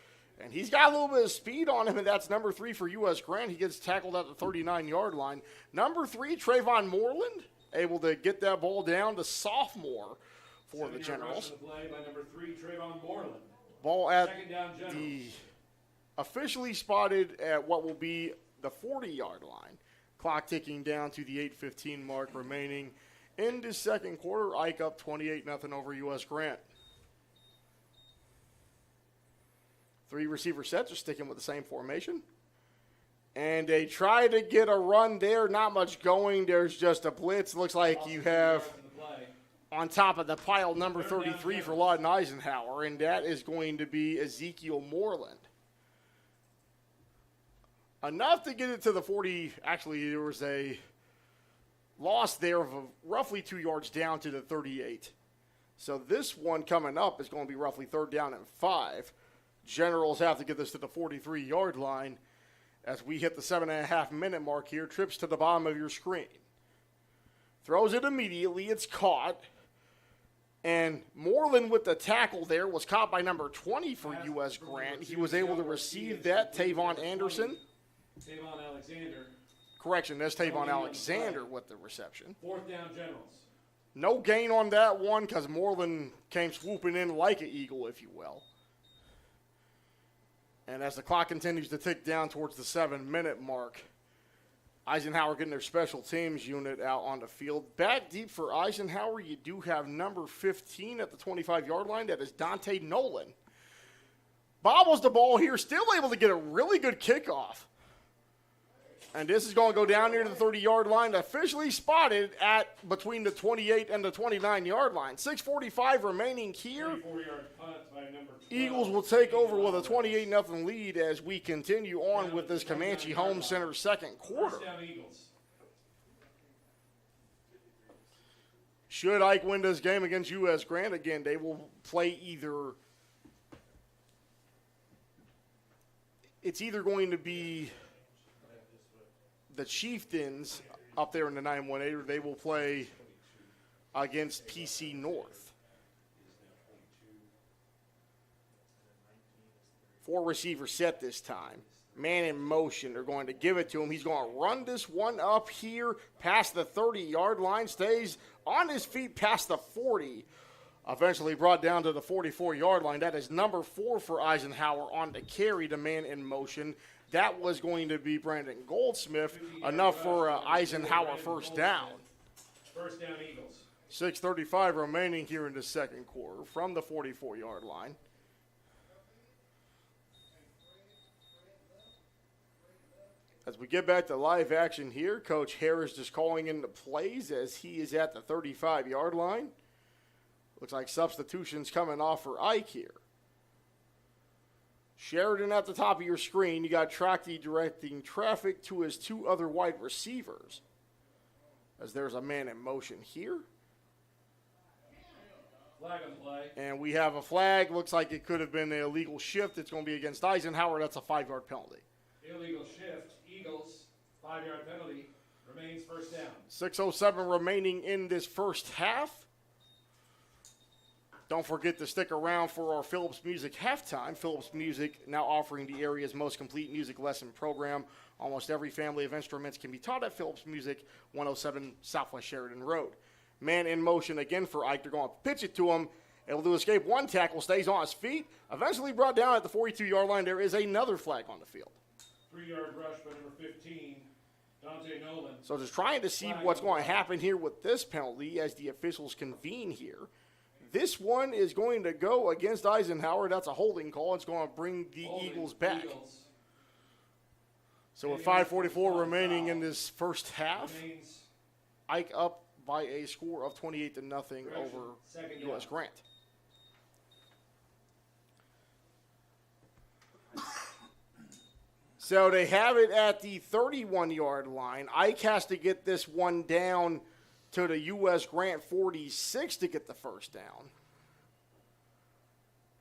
And he's got a little bit of speed on him, and that's number 3 for U.S. Grant. He gets tackled at the 39-yard line. Number 3, Trayvon Moreland, able to get that ball down to sophomore for the Generals. Play by number 3, Trayvon Moreland. Ball at down, the officially spotted at what will be the 40-yard line. Clock ticking down to the 8:15 mark remaining in the second quarter. Ike up 28-0 over U.S. Grant. 3-receiver set, just sticking with the same formation. And they try to get a run there. Not much going. There's just a blitz. Looks like you have on top of the pile number 33 for Lawton Eisenhower, and that is going to be Ezekiel Moreland. Enough to get it to the 40. Actually, there was a loss there of roughly 2 yards down to the 38. So this one coming up is going to be roughly 3rd down and 5. Generals have to get this to the 43-yard line as we hit the 7.5-minute mark here. Trips to the bottom of your screen. Throws it immediately. It's caught. And Moreland with the tackle there was caught by number 20 for U.S. Grant. He was able to receive that. Tavon Anderson. Tavon Alexander. Correction, that's Tavon Alexander with the reception. 4th down, Generals. No gain on that one because Moreland came swooping in like an eagle, if you will. And as the clock continues to tick down towards the 7-minute mark, Eisenhower getting their special teams unit out on the field. Back deep for Eisenhower, you do have number 15 at the 25-yard line. That is Dante Nolan. Bobbles the ball here, still able to get a really good kickoff. And this is going to go down near the 30-yard line, officially spotted at between the 28 and the 29-yard line. 6:45 remaining here. 34-yard punt by number Eagles will take over with a 28-0 lead as we continue on with this Comanche Home Center second quarter. First down, Eagles. Should Ike win this game against U.S. Grant, again, they will play it's either going to be the Chieftains up there in the 918, or they will play against PC North. 4-receiver set this time. Man in motion. They're going to give it to him. He's going to run this one up here past the 30-yard line, stays on his feet past the 40. Eventually brought down to the 44-yard line. That is number 4 for Eisenhower on the carry, the man in motion. That was going to be Brandon Goldsmith, enough for Eisenhower first down. First down, Eagles. 6:35 remaining here in the second quarter from the 44-yard line. As we get back to live action here, Coach Harris just calling in the plays as he is at the 35-yard line. Looks like substitutions coming off for Ike here. Sheridan at the top of your screen. You got Trachty directing traffic to his 2 other wide receivers. As there's a man in motion here. Flag on the play. And we have a flag. Looks like it could have been an illegal shift. It's going to be against Eisenhower. That's a 5-yard penalty. Illegal shift. Eagles, 5-yard penalty. Remains first down. 6:07 remaining in this first half. Don't forget to stick around for our Phillips Music halftime. Phillips Music now offering the area's most complete music lesson program. Almost every family of instruments can be taught at Phillips Music, 107 Southwest Sheridan Road. Man in motion again for Ike. They're going to pitch it to him. Able to escape one tackle, stays on his feet. Eventually brought down at the 42-yard line. There is another flag on the field. 3-yard rush by number 15, Dante Nolan. So just trying to see what's going to happen here with this penalty as the officials convene here. This one is going to go against Eisenhower. That's a holding call. It's going to bring the Eagles back. So with 5:44 remaining in this first half, Ike up by a score of 28-0 over U.S. Grant. So they have it at the 31-yard line. Ike has to get this one down to the U.S. Grant 46 to get the first down.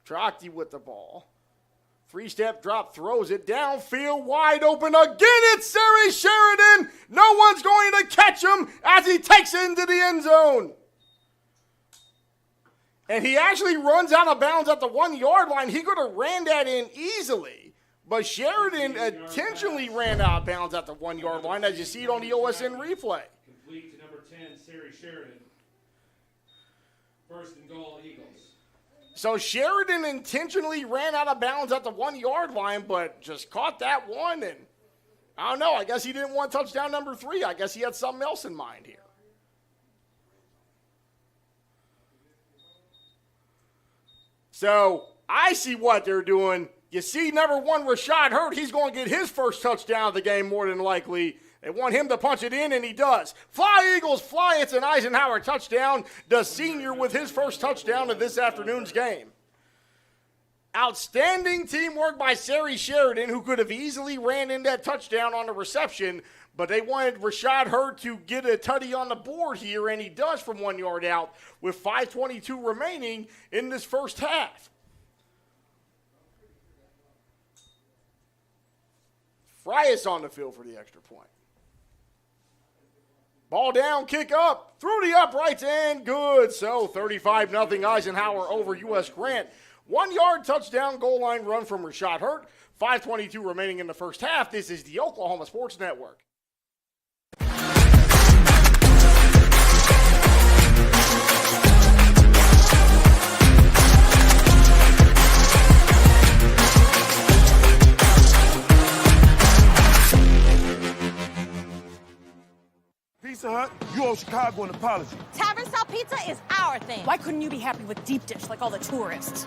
Trachty with the ball. 3-step drop, throws it downfield, wide open again. It's Sari Sheridan. No one's going to catch him as he takes it into the end zone. And he actually runs out of bounds at the 1-yard line. He could have ran that in easily. But Sheridan intentionally ran out of bounds at the 1-yard line, as you see it on the OSN replay. Complete to number 10, Sari Sheridan. First and goal, Eagles. So Sheridan intentionally ran out of bounds at the 1-yard line, but just caught that one. And I don't know, I guess he didn't want touchdown number 3. I guess he had something else in mind here. So I see what they're doing. You see number 1, Rashad Hurt. He's going to get his first touchdown of the game more than likely. They want him to punch it in, and he does. Fly, Eagles, fly. It's an Eisenhower touchdown. The senior with his first touchdown of this afternoon's game. Outstanding teamwork by Sari Sheridan, who could have easily ran in that touchdown on the reception, but they wanted Rashad Hurt to get a tutty on the board here, and he does from 1 yard out with 5:22 remaining in this first half. Frias on the field for the extra point. Ball down, kick up, through the uprights, and good. So 35-0 Eisenhower over U.S. Grant. 1-yard touchdown goal line run from Rashad Hurt. 5:22 remaining in the first half. This is the Oklahoma Sports Network. Pizza Hut, you owe Chicago an apology. Tavern style pizza is our thing. Why couldn't you be happy with deep dish like all the tourists?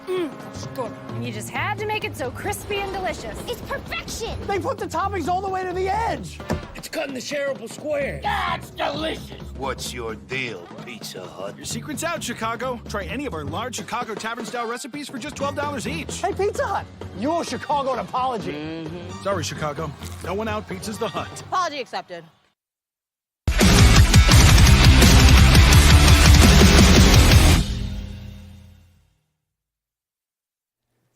Good. You just had to make it so crispy and delicious. It's perfection. They put the toppings all the way to the edge. It's cut in the shareable square. That's delicious. What's your deal, Pizza Hut? Your secret's out, Chicago. Try any of our large Chicago Tavern-style recipes for just $12 each. Hey, Pizza Hut, you owe Chicago an apology. Sorry, Chicago. No one out pizzas the Hut. Apology accepted.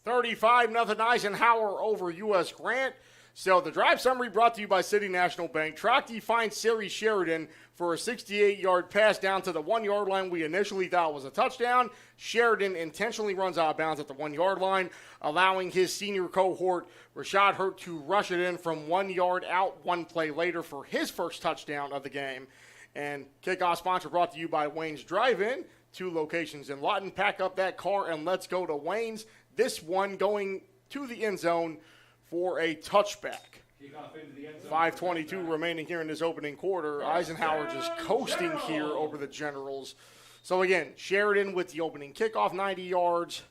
35-0 Eisenhower over U.S. Grant. So the drive summary brought to you by City National Bank. Trockty finds Siri Sheridan for a 68-yard pass down to the 1-yard line. We initially thought was a touchdown. Sheridan intentionally runs out of bounds at the 1-yard line, allowing his senior cohort, Rashad Hurt, to rush it in from 1 yard out one play later for his first touchdown of the game. And kickoff sponsor brought to you by Wayne's Drive-In, 2 locations in Lawton. Pack up that car and let's go to Wayne's. This one going to the end zone for a touchback. 5:22 remaining here in this opening quarter. Eisenhower just coasting here over the Generals. So again, Sheridan with the opening kickoff, 90 yards,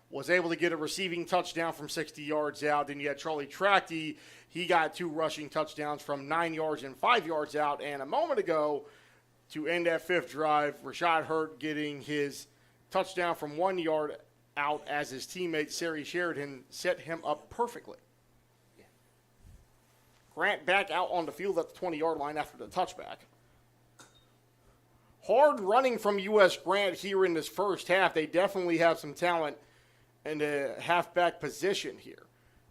was able to get a receiving touchdown from 60 yards out. Then you had Charlie Tracty. He got 2 rushing touchdowns from 9 yards and 5 yards out. And a moment ago, to end that 5th drive, Rashad Hurt getting his touchdown from 1 yard out as his teammate, Siri Sheridan, set him up perfectly. Grant back out on the field at the 20-yard line after the touchback. Hard running from U.S. Grant here in this first half. They definitely have some talent in the halfback position here.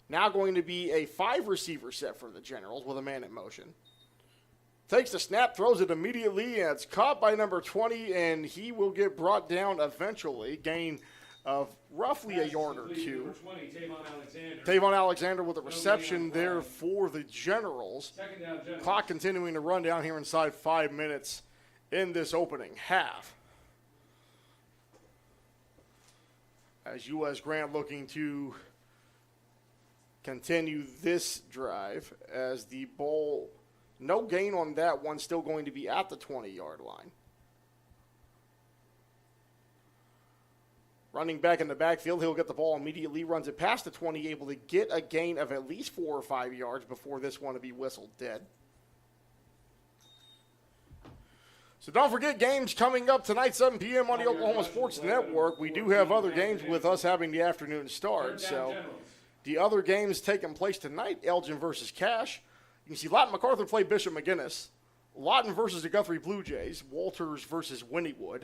Now going to be a 5-receiver set for the Generals with a man in motion. Takes the snap, throws it immediately, and it's caught by number 20, and he will get brought down eventually. Gain of roughly a yard or 2. Tavon Alexander with a reception there for the Generals. Clock continuing to run down here inside 5 minutes in this opening half. As U.S. Grant looking to continue this drive as the ball, no gain on that one, still going to be at the 20-yard line. Running back in the backfield, he'll get the ball immediately, runs it past the 20, able to get a gain of at least 4 or 5 yards before this one to be whistled dead. So don't forget, games coming up tonight, 7 p.m. on the Oklahoma Sports Network. We do have other games with us having the afternoon start. So the other games taking place tonight, Elgin versus Cash. You can see Lawton MacArthur play Bishop McGinnis. Lawton versus the Guthrie Blue Jays. Walters versus Wynnewood.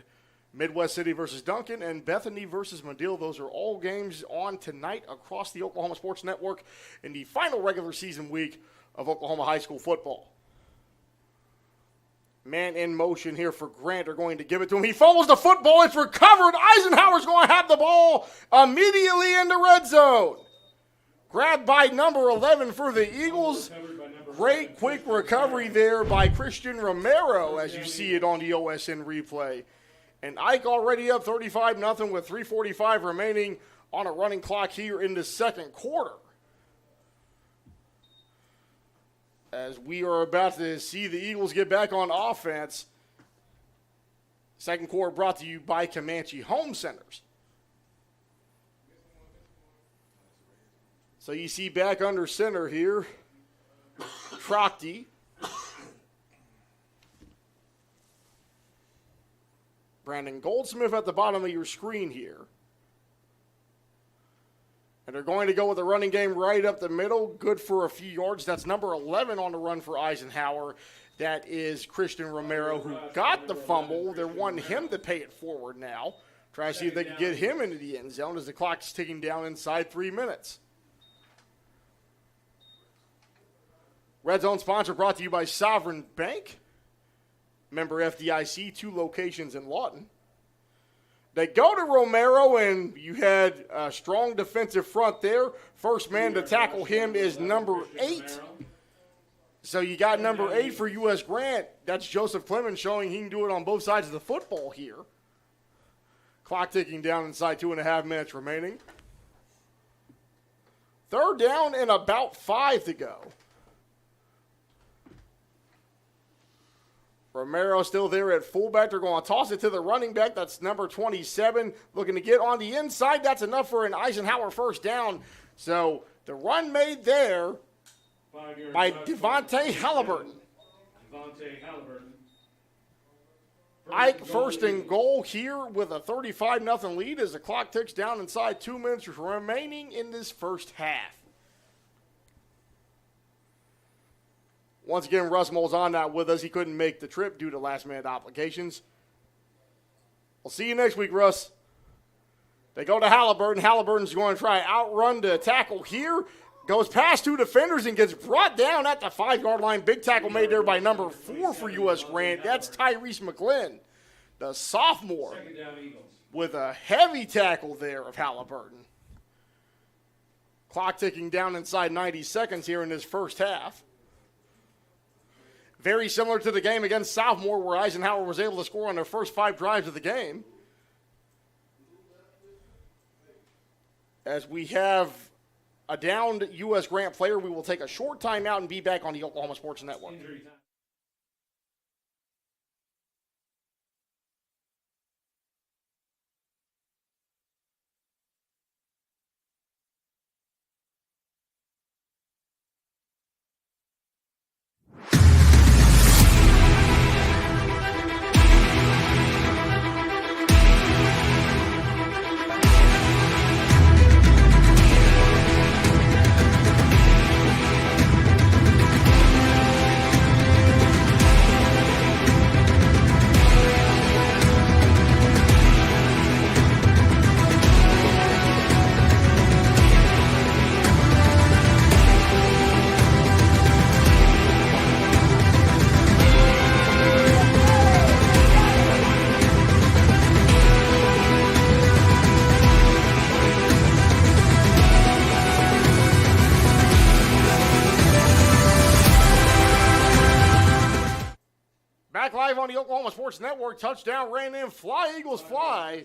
Midwest City versus Duncan, and Bethany versus Medill. Those are all games on tonight across the Oklahoma Sports Network in the final regular season week of Oklahoma high school football. Man in motion here for Grant. Are going to give it to him. He fumbles the football. It's recovered. Eisenhower's going to have the ball immediately in the red zone. Grabbed by number 11 for the Eagles. Great quick recovery there by Christian Romero as you see it on the OSN replay. And Ike already up 35-0 with 3:45 remaining on a running clock here in the second quarter. As we are about to see the Eagles get back on offense. Second quarter brought to you by Comanche Home Centers. So you see back under center here, Trockty. Brandon Goldsmith at the bottom of your screen here. And they're going to go with the running game right up the middle. Good for a few yards. That's number 11 on the run for Eisenhower. That is Christian Romero, who got the fumble. They want him to pay it forward now. Try to see if they can get him into the end zone as the clock is ticking down inside 3 minutes. Red Zone sponsor brought to you by Sovereign Bank. Member FDIC, 2 locations in Lawton. They go to Romero, and you had a strong defensive front there. First man to tackle him is number 8. So you got number 8 for U.S. Grant. That's Joseph Clemens showing he can do it on both sides of the football here. Clock ticking down inside 2.5 minutes remaining. Third down and about 5 to go. Romero still there at fullback. They're going to toss it to the running back. That's number 27. Looking to get on the inside. That's enough for an Eisenhower first down. So the run made there by Devontae Halliburton. Ike first and goal here with a 35-0 lead as the clock ticks down inside 2 minutes remaining in this first half. Once again, Russ Mole's not with us. He couldn't make the trip due to last-minute obligations. We'll see you next week, Russ. They go to Halliburton. Halliburton's going to try to outrun the tackle here. Goes past 2 defenders and gets brought down at the 5-yard line. Big tackle made there by number 4 for U.S. Grant. That's Tyrese McGlynn, the sophomore, with a heavy tackle there of Halliburton. Clock ticking down inside 90 seconds here in this first half. Very similar to the game against Sophomore where Eisenhower was able to score on their first 5 drives of the game. As we have a downed U.S. Grant player, we will take a short timeout and be back on the Oklahoma Sports Network. Live on the Oklahoma Sports Network, touchdown ran in, fly Eagles fly,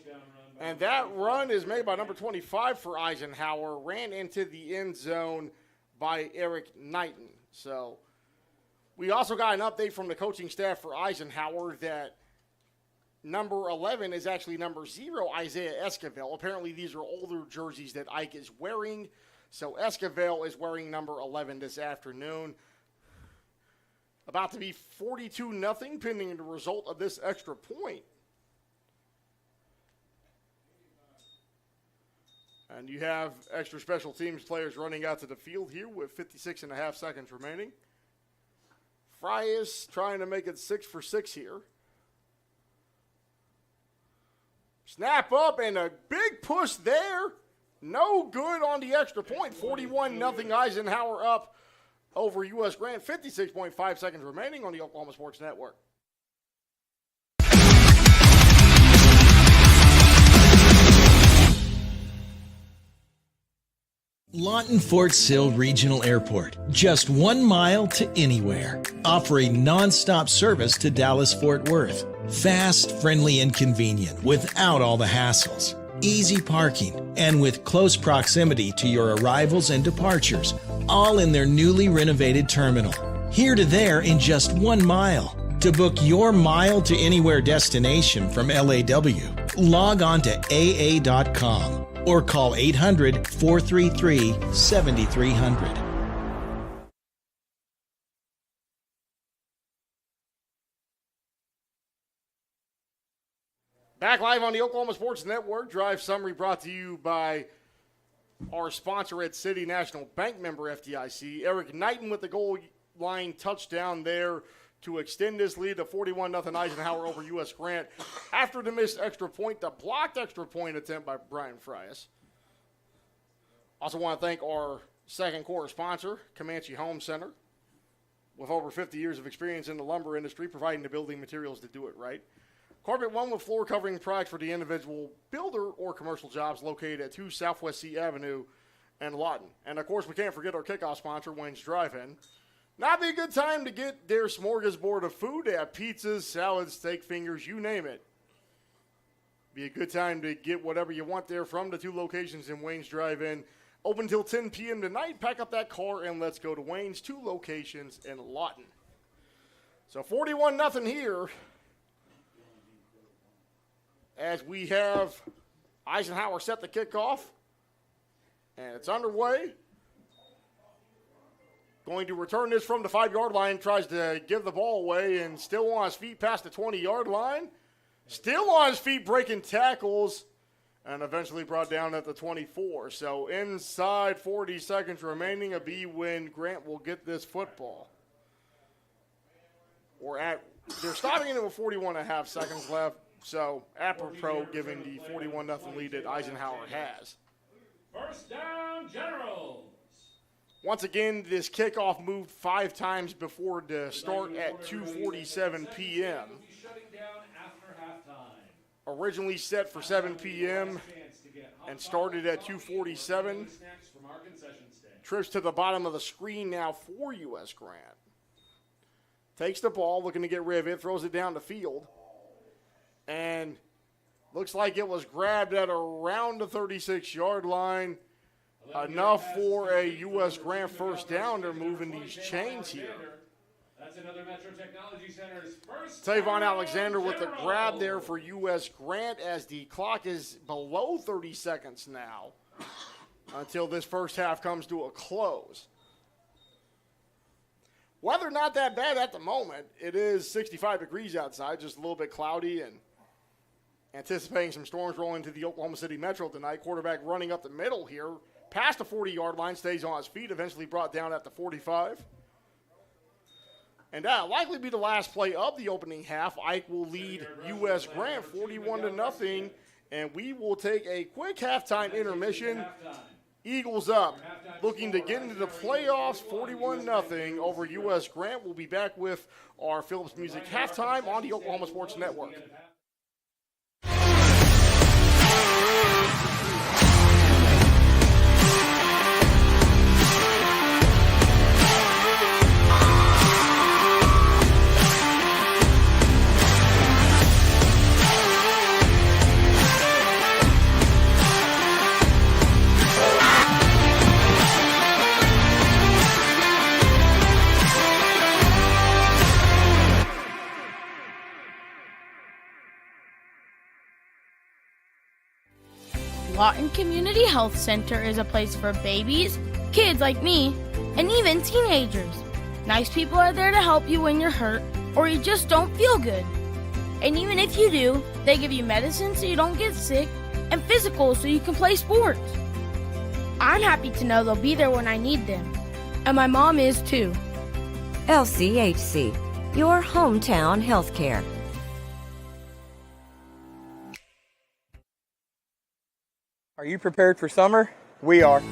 and that run is made by number 25 for Eisenhower, ran into the end zone by Eric Knighton. So we also got an update from the coaching staff for Eisenhower that number 11 is actually number 0, Isaiah Esquivel. Apparently these are older jerseys that Ike is wearing, so Esquivel is wearing number 11 this afternoon. About to be 42-0 pending the result of this extra point. And you have extra special teams players running out to the field here with 56.5 seconds remaining. Frias trying to make it 6 for 6 here. Snap up and a big push there. No good on the extra point. 41-0 Eisenhower up over U.S. Grant, 56.5 seconds remaining on the Oklahoma Sports Network. Lawton Fort Sill Regional Airport, just 1 mile to anywhere, offering non-stop service to Dallas-Fort Worth. Fast, friendly, and convenient without all the hassles. Easy parking, and with close proximity to your arrivals and departures, all in their newly renovated terminal. Here to there in just 1 mile. To book your mile to anywhere destination from LAW, log on to AA.com or call 800-433-7300. Back live on the Oklahoma Sports Network. Drive summary brought to you by our sponsor at City National Bank, member FDIC. Eric Knighton with the goal line touchdown there to extend this lead to 41-0 Eisenhower over U.S. Grant after the missed extra point, the blocked extra point attempt by Brian Frias. Also want to thank our second quarter sponsor, Comanche Home Center, with over 50 years of experience in the lumber industry, providing the building materials to do it right. Carpet One with floor covering products for the individual builder or commercial jobs located at 2 Southwest C Avenue and Lawton. And, of course, we can't forget our kickoff sponsor, Wayne's Drive-In. Now be a good time to get their smorgasbord of food. They have pizzas, salads, steak fingers, you name it. Be a good time to get whatever you want there from the 2 locations in Wayne's Drive-In. Open until 10 p.m. tonight. Pack up that car and let's go to Wayne's, 2 locations in Lawton. So 41-0 here, as we have Eisenhower set the kickoff, and it's underway. Going to return this from the 5-yard line, tries to give the ball away, and still on his feet past the 20-yard line. Still on his feet, breaking tackles, and eventually brought down at the 24. So inside 40 seconds remaining, a B-win. Grant will get this football. They're stopping it with 41.5 seconds left, so apropos giving the 41-0 lead that Eisenhower has. First down, Generals. Once again, this kickoff moved 5 times before the start at 2:47 p.m. Originally set for 7 p.m. and started at 2:47. Trips to the bottom of the screen now for U.S. Grant. Takes the ball, looking to get rid of it, throws it down the field. And looks like it was grabbed at around the 36-yard line. Enough for a U.S. Grant first down. They're moving these chains here. That's another Metro Technology Center's first. Tavon Alexander with the grab there for U.S. Grant as the clock is below 30 seconds now until this first half comes to a close. Weather not that bad at the moment. It is 65 degrees outside, just a little bit cloudy, and anticipating some storms rolling into the Oklahoma City Metro tonight. Quarterback running up the middle here, past the 40-yard line, stays on his feet, eventually brought down at the 45. And that'll likely be the last play of the opening half. Ike will lead U.S. Grant 41-0, and we will take a quick halftime intermission. Eagles up, looking to get into the playoffs, 41-0 over U.S. Grant. We'll be back with our Phillips Music halftime on the Oklahoma Sports Network. Lawton Community Health Center is a place for babies, kids like me, and even teenagers. Nice people are there to help you when you're hurt or you just don't feel good. And even if you do, they give you medicine so you don't get sick and physical so you can play sports. I'm happy to know they'll be there when I need them. And my mom is too. LCHC, your hometown healthcare. Are you prepared for summer? We are.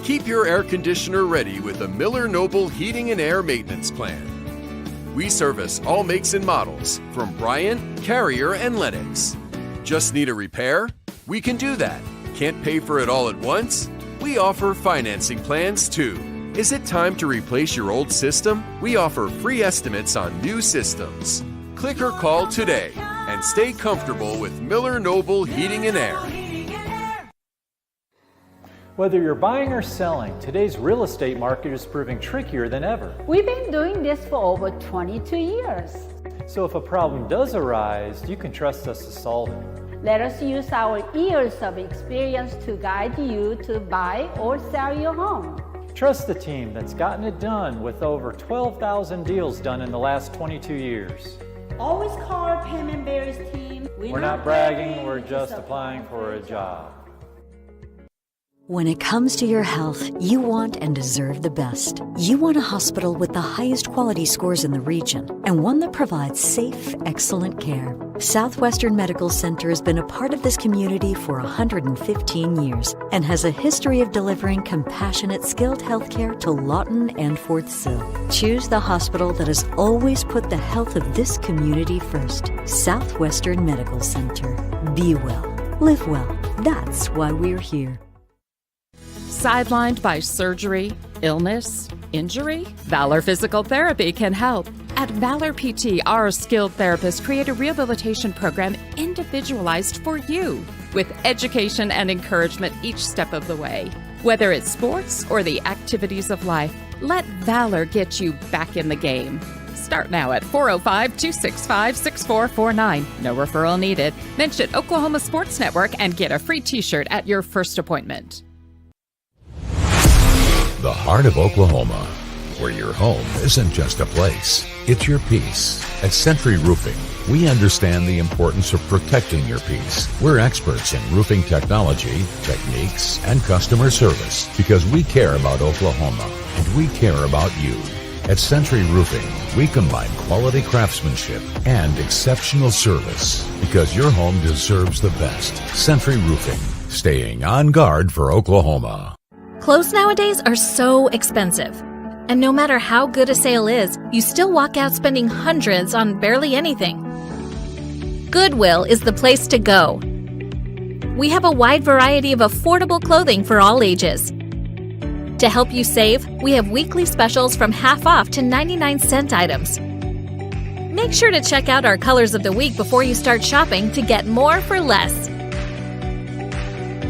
Keep your air conditioner ready with the Miller Noble Heating and Air Maintenance Plan. We service all makes and models from Bryant, Carrier, and Lennox. Just need a repair? We can do that. Can't pay for it all at once? We offer financing plans too. Is it time to replace your old system? We offer free estimates on new systems. Click or call today and stay comfortable with Miller Noble Heating and Air. Whether you're buying or selling, today's real estate market is proving trickier than ever. We've been doing this for over 22 years. So if a problem does arise, you can trust us to solve it. Let us use our years of experience to guide you to buy or sell your home. Trust the team that's gotten it done with over 12,000 deals done in the last 22 years. Always call our Payment Berries team. We're not bragging, we're just applying for a job. When it comes to your health, you want and deserve the best. You want a hospital with the highest quality scores in the region and one that provides safe, excellent care. Southwestern Medical Center has been a part of this community for 115 years and has a history of delivering compassionate, skilled health care to Lawton and Fort Sill. Choose the hospital that has always put the health of this community first. Southwestern Medical Center. Be well. Live well. That's why we're here. Sidelined by surgery, illness, injury? Valor Physical Therapy can help. At Valor PT, our skilled therapists create a rehabilitation program individualized for you, with education and encouragement each step of the way. Whether it's sports or the activities of life, let Valor get you back in the game. Start now at 405-265-6449. No referral needed. Mention Oklahoma Sports Network and get a free t-shirt at your first appointment. The heart of Oklahoma, where your home isn't just a place, it's your peace. At Century Roofing, we understand the importance of protecting your peace. We're experts in roofing technology, techniques, and customer service because we care about Oklahoma and we care about you. At Century Roofing, we combine quality craftsmanship and exceptional service because your home deserves the best. Century Roofing, staying on guard for Oklahoma. Clothes nowadays are so expensive. And no matter how good a sale is, you still walk out spending hundreds on barely anything. Goodwill is the place to go. We have a wide variety of affordable clothing for all ages. To help you save, we have weekly specials from half off to 99-cent items. Make sure to check out our colors of the week before you start shopping to get more for less.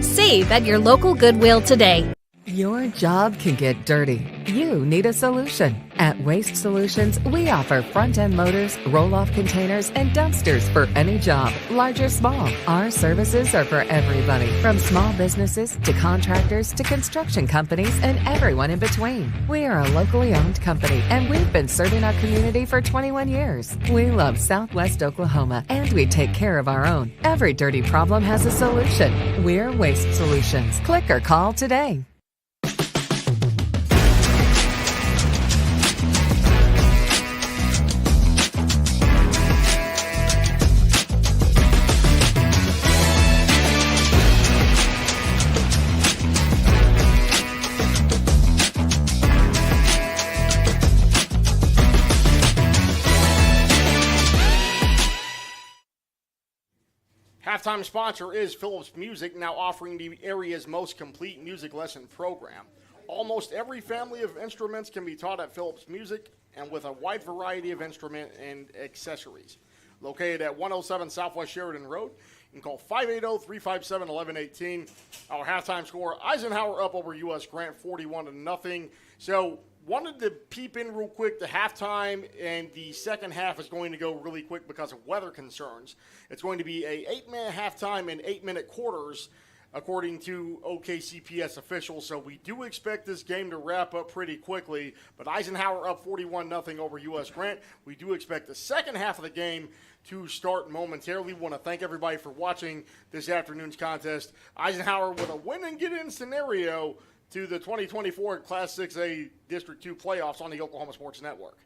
Save at your local Goodwill today. Your job can get dirty. You need a solution. At Waste Solutions, we offer front-end loaders, roll-off containers, and dumpsters for any job, large or small. Our services are for everybody, from small businesses to contractors to construction companies and everyone in between. We are a locally owned company, and we've been serving our community for 21 years. We love Southwest Oklahoma, and we take care of our own. Every dirty problem has a solution. We're Waste Solutions. Click or call today. Halftime sponsor is Phillips Music, now offering the area's most complete music lesson program. Almost every family of instruments can be taught at Phillips Music, and with a wide variety of instrument and accessories. Located at 107 Southwest Sheridan Road, you can call 580-357-1118. Our halftime score, Eisenhower up over U.S. Grant 41-0. So wanted to peep in real quick. The halftime and the second half is going to go really quick because of weather concerns. It's going to be a 8-minute halftime and 8-minute quarters, according to OKCPS officials. So we do expect this game to wrap up pretty quickly. But Eisenhower up 41-0 over U.S. Grant. We do expect the second half of the game to start momentarily. We want to thank everybody for watching this afternoon's contest. Eisenhower with a win-and-get-in scenario to the 2024 Class 6A District 2 playoffs on the Oklahoma Sports Network.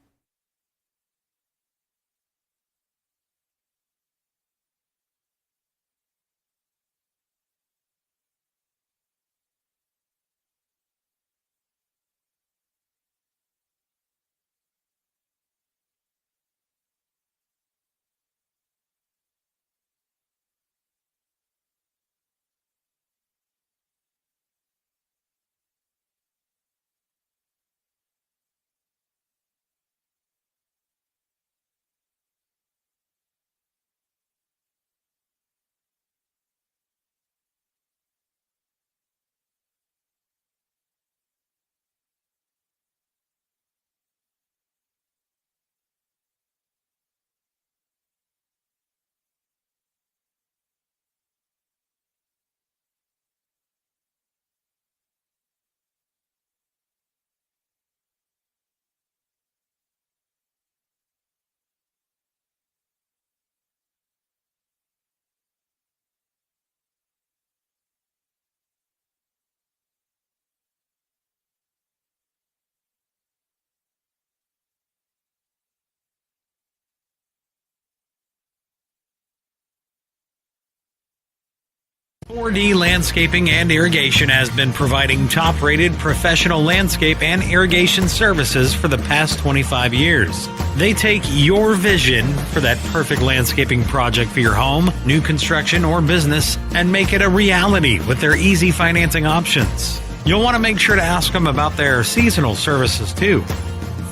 .4D Landscaping and Irrigation has been providing top-rated professional landscape and irrigation services for the past 25 years. They take your vision for that perfect landscaping project for your home, new construction, or business and make it a reality with their easy financing options. You'll want to make sure to ask them about their seasonal services too.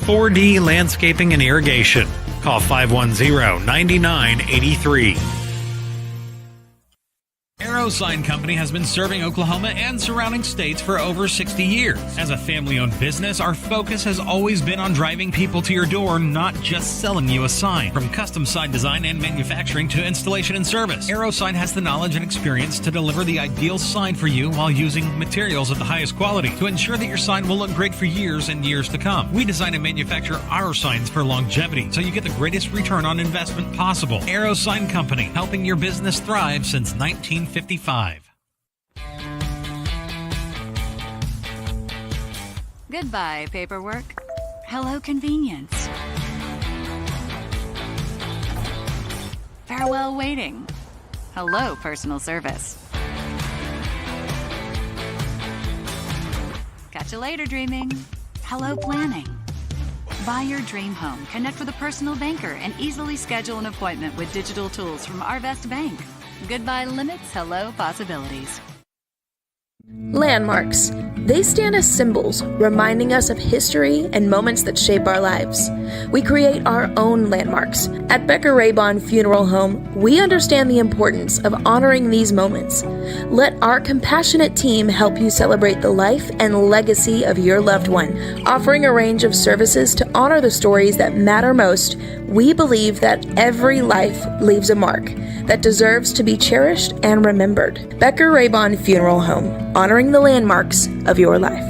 4D Landscaping and Irrigation. Call 510-9983. Arrow Sign Company has been serving Oklahoma and surrounding states for over 60 years. As a family-owned business, our focus has always been on driving people to your door, not just selling you a sign. From custom sign design and manufacturing to installation and service, Arrow Sign has the knowledge and experience to deliver the ideal sign for you while using materials of the highest quality to ensure that your sign will look great for years and years to come. We design and manufacture our signs for longevity, so you get the greatest return on investment possible. Arrow Sign Company, helping your business thrive since 1955. Goodbye, paperwork. Hello, convenience. Farewell, waiting. Hello, personal service. Catch you later, dreaming. Hello, planning. Buy your dream home, connect with a personal banker, and easily schedule an appointment with digital tools from Arvest Bank. Goodbye limits, hello possibilities. Landmarks. They stand as symbols, reminding us of history and moments that shape our lives. We create our own landmarks. At Becker Raybon Funeral Home, we understand the importance of honoring these moments. Let our compassionate team help you celebrate the life and legacy of your loved one. Offering a range of services to honor the stories that matter most, we believe that every life leaves a mark that deserves to be cherished and remembered. Becker Raybon Funeral Home, honoring the landmarks of your life.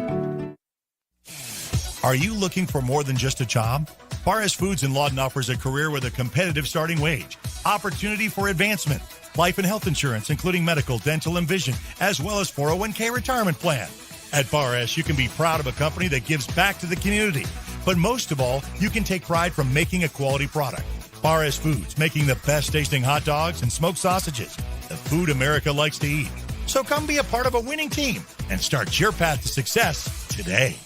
Are you looking for more than just a job? Barres Foods in Lawton offers a career with a competitive starting wage, opportunity for advancement, life and health insurance, including medical, dental, and vision, as well as 401k retirement plan. At Barres, you can be proud of a company that gives back to the community. But most of all, you can take pride from making a quality product. Barres Foods, making the best tasting hot dogs and smoked sausages, the food America likes to eat. So come be a part of a winning team and start your path to success today.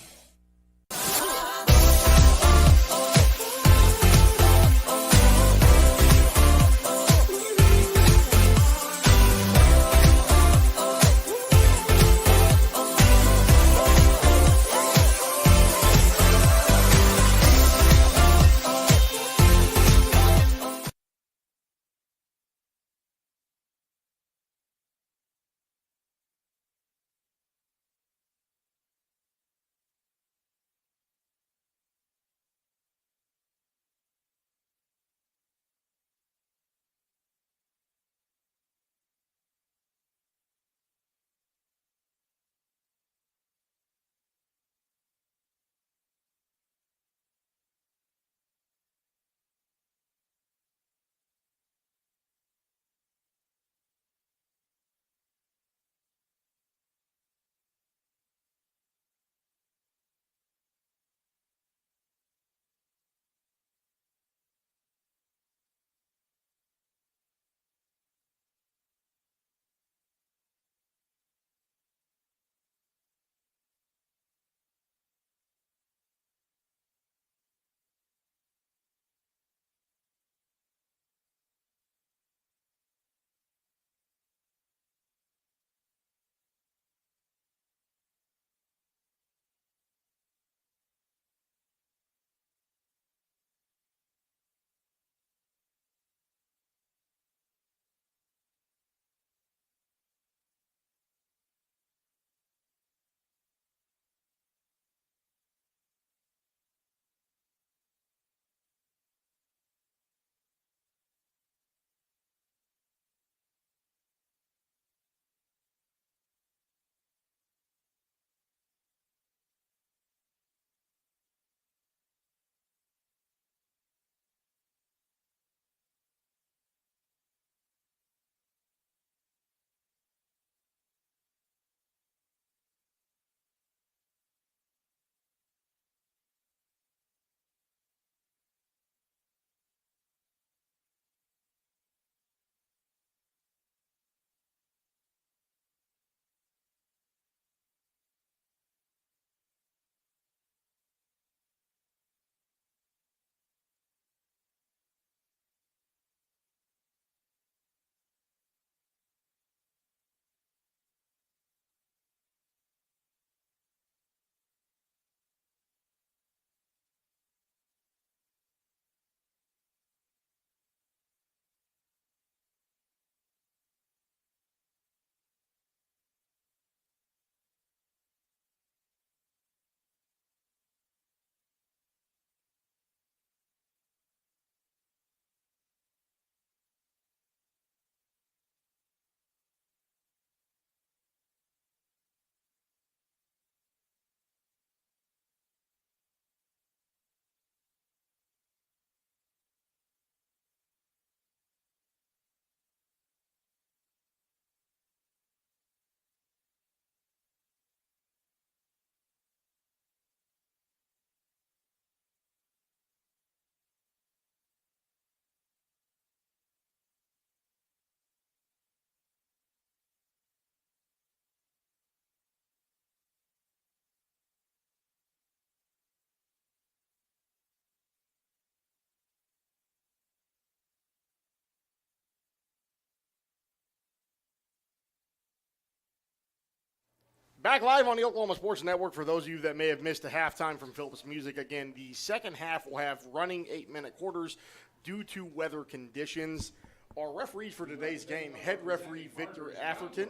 Back live on the Oklahoma Sports Network for those of you that may have missed the halftime from Phillips Music. Again, the second half will have running 8-minute quarters due to weather conditions. Our referees for today's game, head referee Victor Atherton,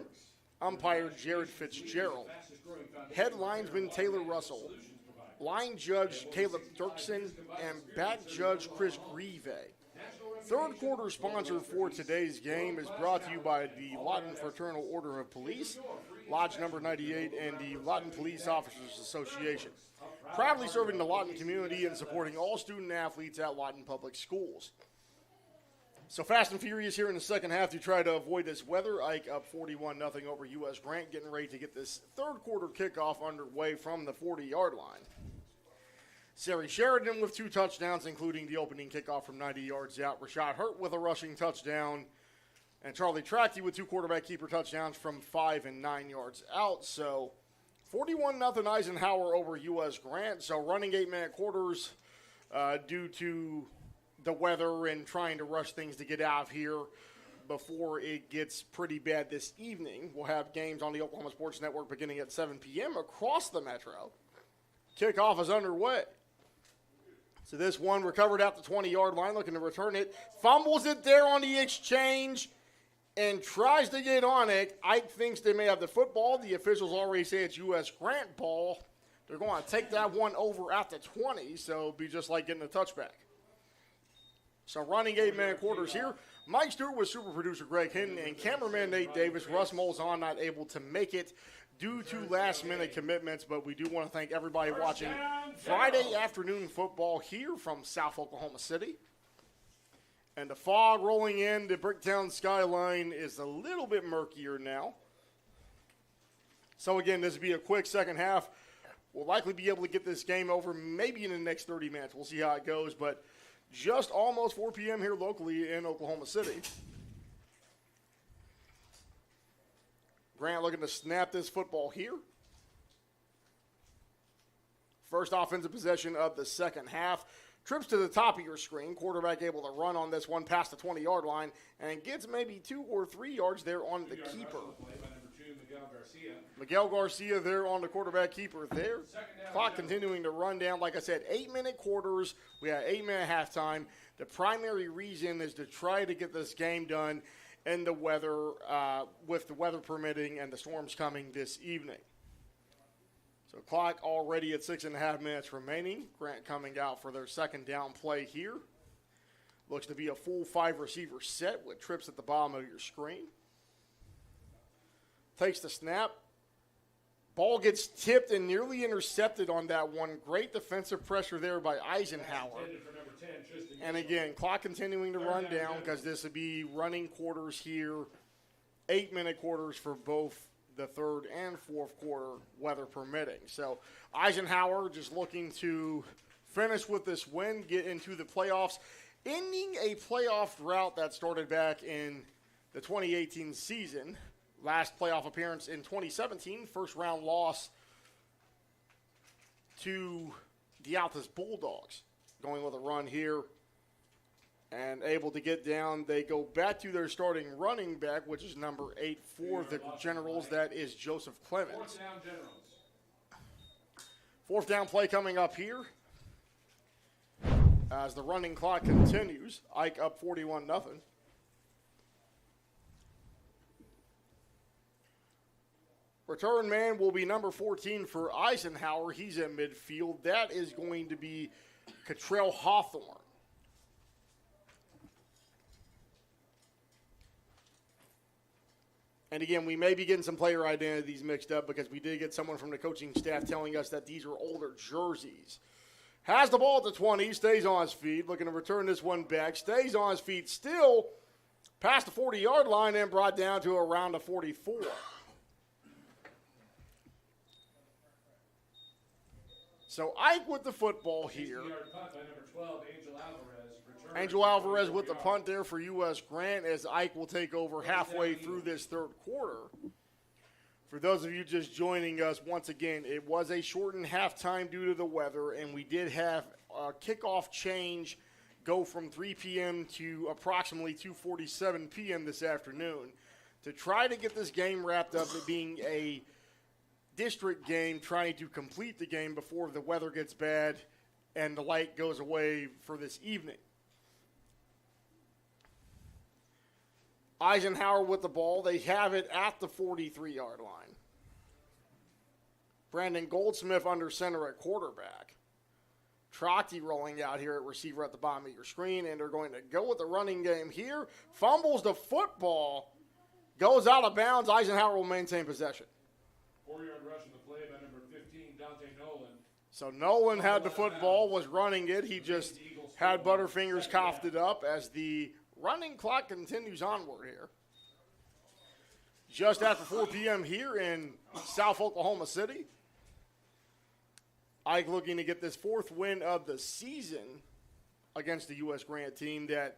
umpire Jared Fitzgerald, head linesman Taylor Russell, line judge Caleb Dirksen, and back judge Chris Grieve. Third quarter sponsor for today's game is brought to you by the Lawton Fraternal Order of Police, Lodge number 98, and the Lawton Police Officers Association. Proudly serving the Lawton community and supporting all student athletes at Lawton Public Schools. So fast and furious here in the second half to try to avoid this weather. Ike up 41-0 over U.S. Grant, getting ready to get this third quarter kickoff underway from the 40-yard line. Sari Sheridan with 2 touchdowns, including the opening kickoff from 90 yards out. Rashad Hurt with a rushing touchdown. And Charlie Tracty with 2 quarterback keeper touchdowns from 5 and 9 yards out. So 41-0 Eisenhower over U.S. Grant. So running 8-minute quarters due to the weather and trying to rush things to get out of here before it gets pretty bad this evening. We'll have games on the Oklahoma Sports Network beginning at 7 p.m. across the metro. Kickoff is underway. So this one recovered out the 20-yard line, looking to return it. Fumbles it there on the exchange and tries to get on it. Ike thinks they may have the football. The officials already say it's U.S. Grant ball. They're going to take that one over at the 20, so it'll be just like getting a touchback. So running 8-minute quarters here. Mike Stewart with super producer Greg Hinton and cameraman Nate Davis. Russ Molzon not able to make it due to last-minute commitments, but we do want to thank everybody watching Friday afternoon football here from South Oklahoma City. And the fog rolling in, the Bricktown skyline is a little bit murkier now. So, again, this will be a quick second half. We'll likely be able to get this game over maybe in the next 30 minutes. We'll see how it goes, but just almost 4 p.m. here locally in Oklahoma City. Grant looking to snap this football here. First offensive possession of the second half. Trips to the top of your screen. Quarterback able to run on this one past the 20-yard line and gets maybe 2 or 3 yards there on the keeper. Miguel Garcia there on the quarterback keeper there. Clock continuing to run down. Like I said, 8-minute quarters. We have 8-minute halftime. The primary reason is to try to get this game done in the weather, with the weather permitting and the storms coming this evening. So clock already at 6.5 minutes remaining. Grant coming out for their second down play here. Looks to be a full 5-receiver set with trips at the bottom of your screen. Takes the snap. Ball gets tipped and nearly intercepted on that one. Great defensive pressure there by Eisenhower. And again, clock continuing to run down because this would be running quarters here. 8-minute quarters for both the third and fourth quarter, weather permitting. So Eisenhower just looking to finish with this win, get into the playoffs, ending a playoff drought that started back in the 2018 season. Last playoff appearance in 2017, first round loss to the Altus Bulldogs. Going with a run here and able to get down. They go back to their starting running back, which is number 8 for the Generals. That is Joseph Clemens. Fourth down play coming up here as the running clock continues. Ike up 41-0. Return man will be number 14 for Eisenhower. He's in midfield. That is going to be Cottrell Hawthorne. And again, we may be getting some player identities mixed up because we did get someone from the coaching staff telling us that these are older jerseys. Has the ball at the 20, stays on his feet, looking to return this one back, stays on his feet, still past the 40-yard line and brought down to around the 44. So Ike with the football here. Angel Alvarez with the punt there for U.S. Grant as Ike will take over halfway through this third quarter. For those of you just joining us, once again, it was a shortened halftime due to the weather, and we did have a kickoff change go from 3 p.m. to approximately 2:47 p.m. this afternoon to try to get this game wrapped up, it being a district game, trying to complete the game before the weather gets bad and the light goes away for this evening. Eisenhower with the ball. They have it at the 43-yard line. Brandon Goldsmith under center at quarterback. Trotty rolling out here at receiver at the bottom of your screen, and they're going to go with the running game here. Fumbles the football. Goes out of bounds. Eisenhower will maintain possession. 4-yard rush in the play by number 15, Dante Nolan. So Nolan had the football, was running it. He just had Butterfingers coughed it up as the running clock continues onward here. Just after 4 p.m. here in South Oklahoma City. Ike looking to get this 4th win of the season against the U.S. Grant team that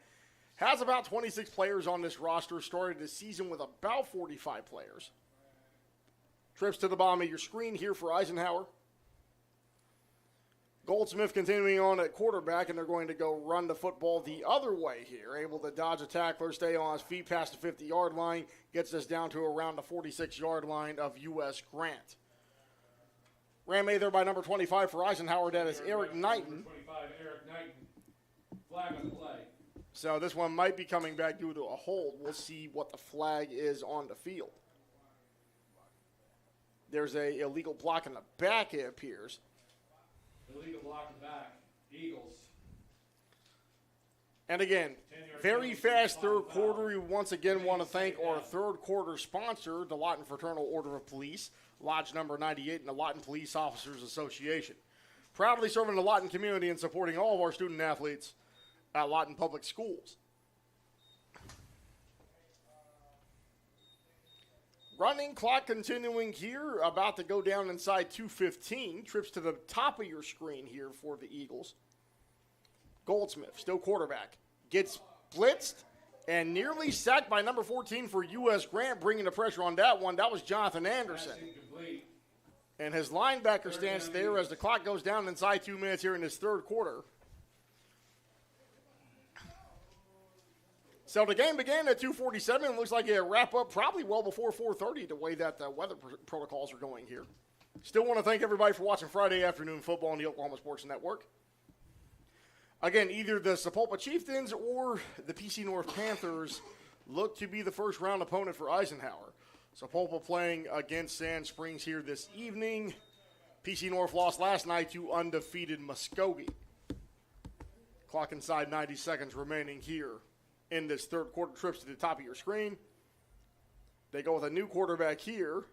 has about 26 players on this roster, started the season with about 45 players. Trips to the bottom of your screen here for Eisenhower. Goldsmith continuing on at quarterback, and they're going to go run the football the other way here. Able to dodge a tackler, stay on his feet past the 50-yard line, gets us down to around the 46-yard line of U.S. Grant. Ran made there by number 25 for Eisenhower. That is Eric Knighton. 25, Eric Knighton. Flag on the play. So this one might be coming back due to a hold. We'll see what the flag is on the field. There's a illegal block in the back, it appears. Illegal block in the back. Eagles. And again, very fast third quarter. We once again want to thank our third quarter sponsor, the Lawton Fraternal Order of Police, Lodge number 98, and the Lawton Police Officers Association. Proudly serving the Lawton community and supporting all of our student athletes at Lawton Public Schools. Running clock continuing here, about to go down inside 2:15. Trips to the top of your screen here for the Eagles. Goldsmith, still quarterback, gets blitzed and nearly sacked by number 14 for U.S. Grant, bringing the pressure on that one. That was Jonathan Anderson. And his linebacker stance there as the clock goes down inside 2 minutes here in this third quarter. So the game began at 2:47. Looks like a wrap up probably well before 4:30 the way that the weather protocols are going here. Still want to thank everybody for watching Friday afternoon football on the Oklahoma Sports Network. Again, either the Sapulpa Chieftains or the PC North Panthers look to be the first round opponent for Eisenhower. Sapulpa playing against Sand Springs here this evening. PC North lost last night to undefeated Muskogee. Clock inside 90 seconds remaining here in this third quarter. Trips to the top of your screen. They go with a new quarterback here.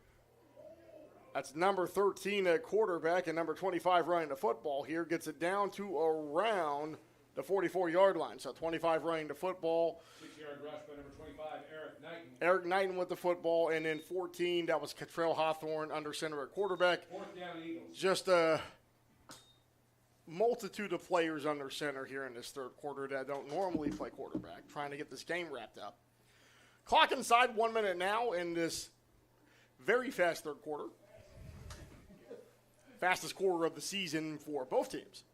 That's number 13 at quarterback and number 25 running the football here. Gets it down to around the 44-yard line. So 25 running the football. 6-yard rush by number 25, Eric Knighton. Eric Knighton with the football. And then 14, that was Cottrell Hawthorne under center at quarterback. 4th down Eagles. Just a multitude of players under center here in this third quarter that don't normally play quarterback, trying to get this game wrapped up. Clock inside 1 minute now in this very fast third quarter. Fastest quarter of the season for both teams.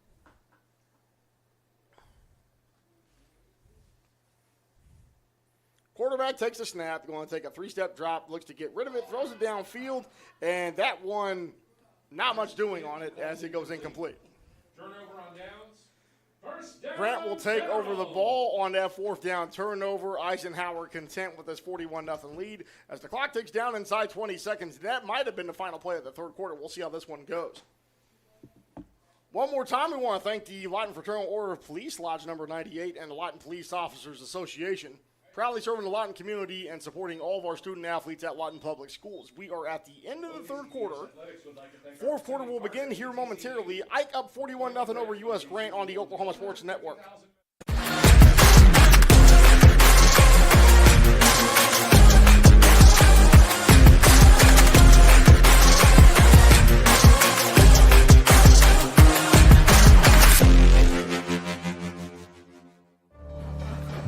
Quarterback takes a snap, going to take a 3-step drop, looks to get rid of it, throws it downfield, and that one, not much doing on it as it goes incomplete. Turnover on downs. First down. Grant will take over the ball on that 4th down turnover. Eisenhower content with this 41-0 lead. As the clock ticks down inside 20 seconds, that might have been the final play of the third quarter. We'll see how this one goes. One more time, we want to thank the Lawton Fraternal Order of Police, Lodge number 98, and the Lawton Police Officers Association. Proudly serving the Lawton community and supporting all of our student athletes at Lawton Public Schools. We are at the end of the third quarter. Fourth quarter will begin here momentarily. Ike up 41-0 over U.S. Grant on the Oklahoma Sports Network.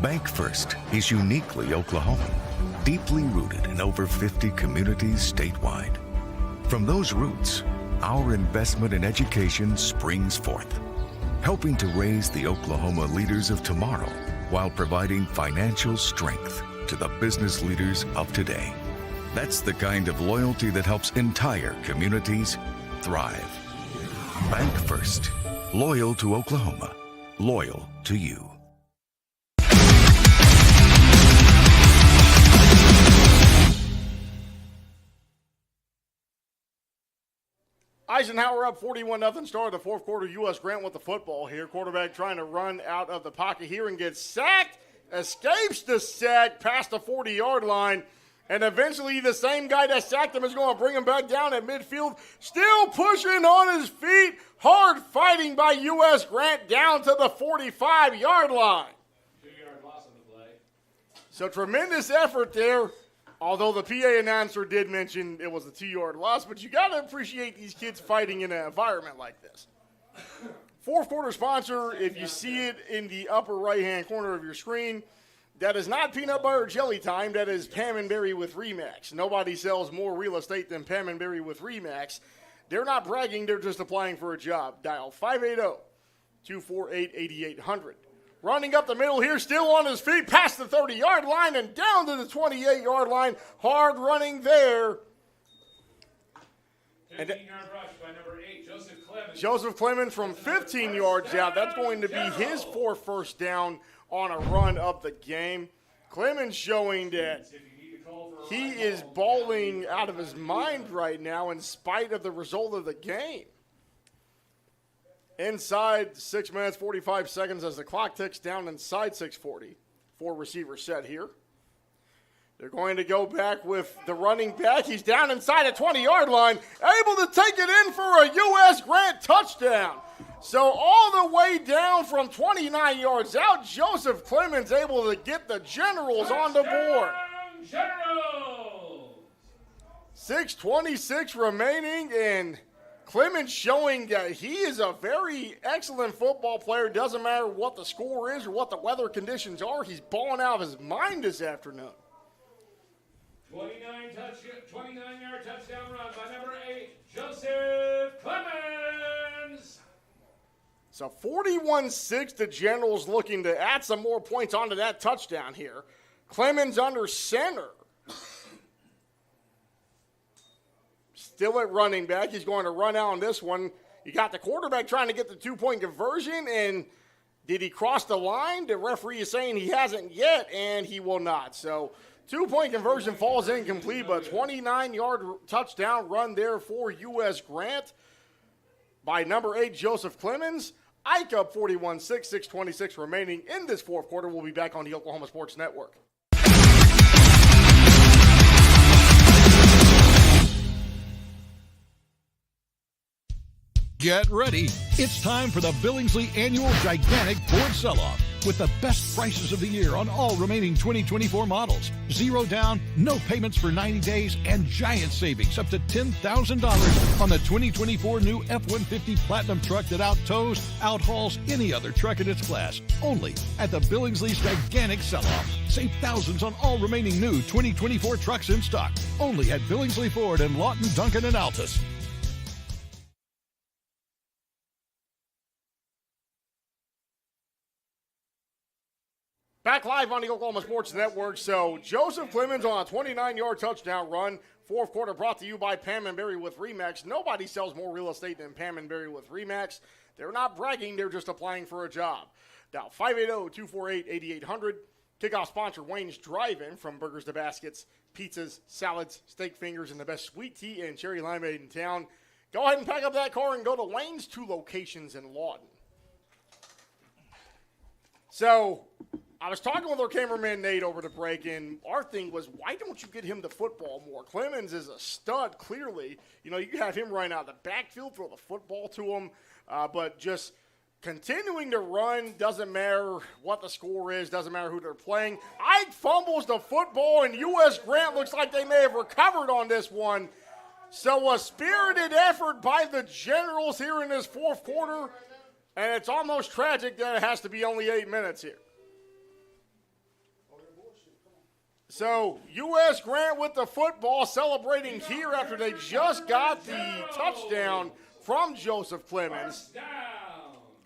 Bank First is uniquely Oklahoman, deeply rooted in over 50 communities statewide. From those roots, our investment in education springs forth, helping to raise the Oklahoma leaders of tomorrow while providing financial strength to the business leaders of today. That's the kind of loyalty that helps entire communities thrive. Bank First. Loyal to Oklahoma. Loyal to you. Eisenhower up 41-0, start of the fourth quarter. U.S. Grant with the football here. Quarterback trying to run out of the pocket here and gets sacked. Escapes the sack past the 40-yard line. And eventually the same guy that sacked him is going to bring him back down at midfield. Still pushing on his feet. Hard fighting by U.S. Grant down to the 45-yard line. 2-yard loss on the play. So tremendous effort there. Although the PA announcer did mention it was a 2-yard loss, but you got to appreciate these kids fighting in an environment like this. Fourth quarter sponsor, if you see it in the upper right-hand corner of your screen, that is not peanut butter jelly time. That is Pam and Berry with Remax. Nobody sells more real estate than Pam and Berry with Remax. They're not bragging. They're just applying for a job. Dial 580-248-8800. Running up the middle here, still on his feet, past the 30-yard line and down to the 28-yard line. Hard running there. 15-yard rush by number 8, Joseph Clemens. Joseph Clemens from 15 yards out. That's going to be his fourth first down on a run of the game. Clemens showing that he is balling out of his mind right now in spite of the result of the game. Inside 6 minutes, 45 seconds as the clock ticks down inside 6:40. 4 receivers set here. They're going to go back with the running back. He's down inside the 20-yard line, able to take it in for a U.S. Grant touchdown. So all the way down from 29 yards out, Joseph Clemens able to get the Generals on the board. Generals! 6:26 remaining, and Clemens showing that he is a very excellent football player. Doesn't matter what the score is or what the weather conditions are. He's balling out of his mind this afternoon. 29-yard touchdown run by number 8, Joseph Clemens. So 41-6, the Generals looking to add some more points onto that touchdown here. Clemens under center. Still at running back. He's going to run out on this one. You got the quarterback trying to get the 2-point conversion, and did he cross the line? The referee is saying he hasn't yet, and he will not. So 2-point conversion falls incomplete, but 29-yard touchdown run there for U.S. Grant by number 8, Joseph Clemens. Ike up 41-6, 6:26 remaining in this fourth quarter. We'll be back on the Oklahoma Sports Network. Get ready. It's time for the Billingsley Annual Gigantic Ford Sell-Off with the best prices of the year on all remaining 2024 models. 0 down, no payments for 90 days, and giant savings up to $10,000 on the 2024 new F-150 Platinum truck that out-tows, out-hauls any other truck in its class. Only at the Billingsley's Gigantic Sell-Off. Save thousands on all remaining new 2024 trucks in stock. Only at Billingsley Ford in Lawton, Duncan, and Altus. Back live on the Oklahoma Sports Network. So Joseph Clemens on a 29-yard touchdown run. Fourth quarter brought to you by Pam and Berry with Remax. Nobody sells more real estate than Pam and Berry with Remax. They're not bragging. They're just applying for a job. Dial 580-248-8800. Kickoff sponsor Wayne's Drive-In, from burgers to baskets, pizzas, salads, steak fingers, and the best sweet tea and cherry limeade in town. Go ahead and pack up that car and go to Wayne's, 2 locations in Lawton. So I was talking with our cameraman Nate over the break, and our thing was, why don't you get him the football more? Clemens is a stud, clearly. You know, you can have him right out of the backfield, throw the football to him, but just continuing to run, doesn't matter what the score is, doesn't matter who they're playing. Ike fumbles the football, and U.S. Grant looks like they may have recovered on this one. So a spirited effort by the Generals here in this fourth quarter, and it's almost tragic that it has to be only 8 minutes here. So U.S. Grant with the football, celebrating here after they just got the touchdown from Joseph Clemens.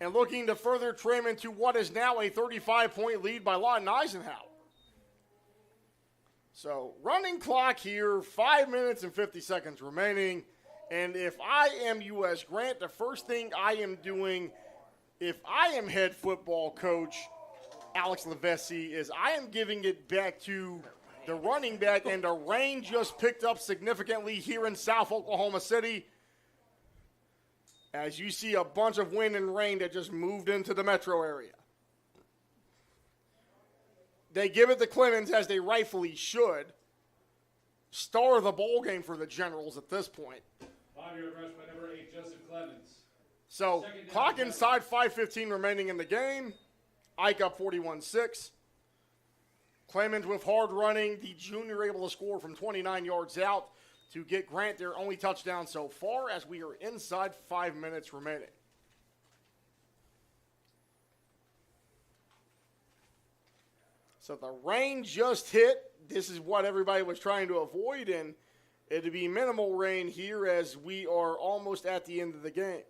And looking to further trim into what is now a 35-point lead by Lawton Eisenhower. So running clock here, 5 minutes and 50 seconds remaining. And if I am U.S. Grant, the first thing I am doing, if I am head football coach Alex Levesque, is I am giving it back to the running back, and the rain just picked up significantly here in South Oklahoma City. As you see a bunch of wind and rain that just moved into the metro area. They give it to Clemens, as they rightfully should. Star of the bowl game for the Generals at this point. 5-yard rush by number 8, Joseph Clemens. So, clock inside, 5:15 remaining in the game. Ike up 41-6. Clemens with hard running. The junior able to score from 29 yards out to get Grant their only touchdown so far, as we are inside 5 minutes remaining. So the rain just hit. This is what everybody was trying to avoid, and it'll be minimal rain here as we are almost at the end of the game.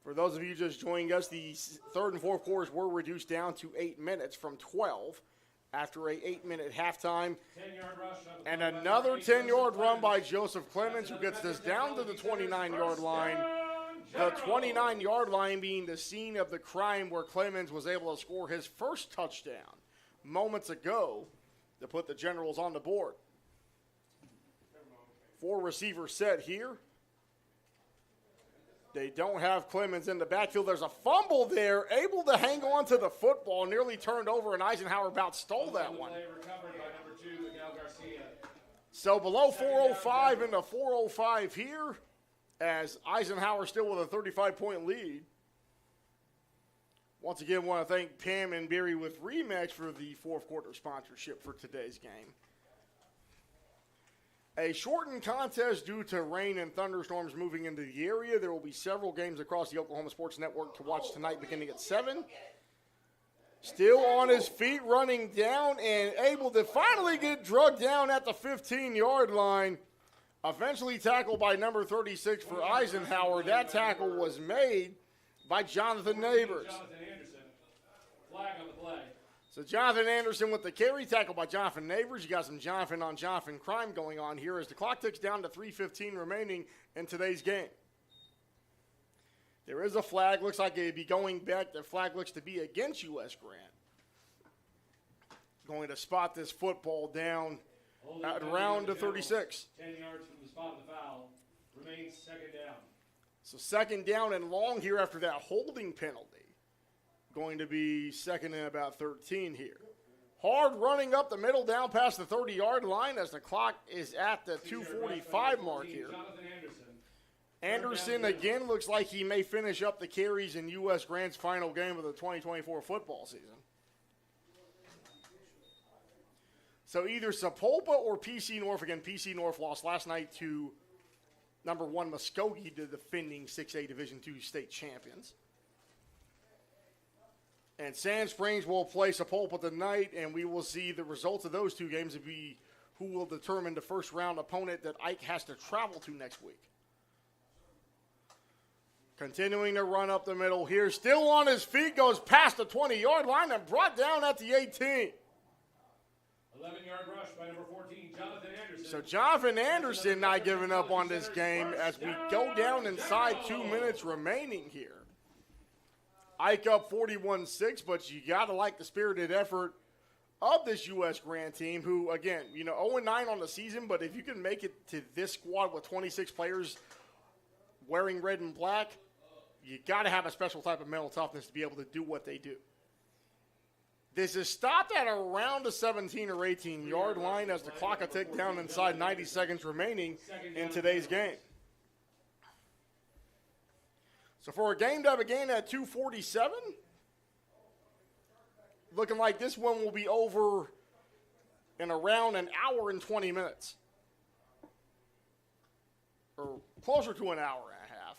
For those of you just joining us, the third and fourth quarters were reduced down to 8 minutes from 12 after a 8-minute halftime. 10-yard rush and another 10-yard run by Joseph Clemens, who gets this down to the 29-yard line. The 29-yard line being the scene of the crime where Clemens was able to score his first touchdown moments ago to put the Generals on the board. 4 receivers set here. They don't have Clemens in the backfield. There's a fumble there, able to hang on to the football, nearly turned over, and Eisenhower about stole that one. Recovered by number 2, Miguel Garcia. So below 4:05 into 4:05 here, as Eisenhower still with a 35-point lead. Once again, want to thank Pam and Barry with Rematch for the fourth quarter sponsorship for today's game. A shortened contest due to rain and thunderstorms moving into the area. There will be several games across the Oklahoma Sports Network to watch tonight beginning at 7. Still on his feet, running down and able to finally get drugged down at the 15-yard line. Eventually tackled by number 36 for Eisenhower. That tackle was made by Jonathan Neighbors. Jonathan Anderson. Flag on the play. So Jonathan Anderson with the carry, tackle by Jonathan Neighbors. You got some Jonathan on Jonathan crime going on here as the clock ticks down to 3:15 remaining in today's game. There is a flag. Looks like it'd be going back. The flag looks to be against U.S. Grant. Going to spot this football down at around the 36. 10 yards from the spot of the foul. Remains second down. So second down and long here after that holding penalty. Going to be second and about 13 here. Hard running up the middle down past the 30-yard line as the clock is at the 2:45 mark here. Anderson again looks like he may finish up the carries in U.S. Grant's final game of the 2024 football season. So either Sapulpa or PC North. Again, PC North lost last night to number 1 Muskogee, the defending 6A Division II state champions. And Sand Springs will play Sapulpa tonight, and we will see the results of those two games to be who will determine the first-round opponent that Ike has to travel to next week. Continuing to run up the middle here. Still on his feet, goes past the 20-yard line and brought down at the 18. 11-yard rush by number 14, Jonathan Anderson. So Jonathan Anderson not giving up on this game as we go down inside 2 minutes remaining here. Ike up 41-6, but you got to like the spirited effort of this U.S. Grant team who, again, 0-9 on the season, but if you can make it to this squad with 26 players wearing red and black, you got to have a special type of mental toughness to be able to do what they do. This is stopped at around the 17 or 18-yard line as the clock will tick down inside 90 seconds remaining in today's game. So for a game that began at 2:47, looking like this one will be over in around an hour and 20 minutes. Or closer to an hour and a half.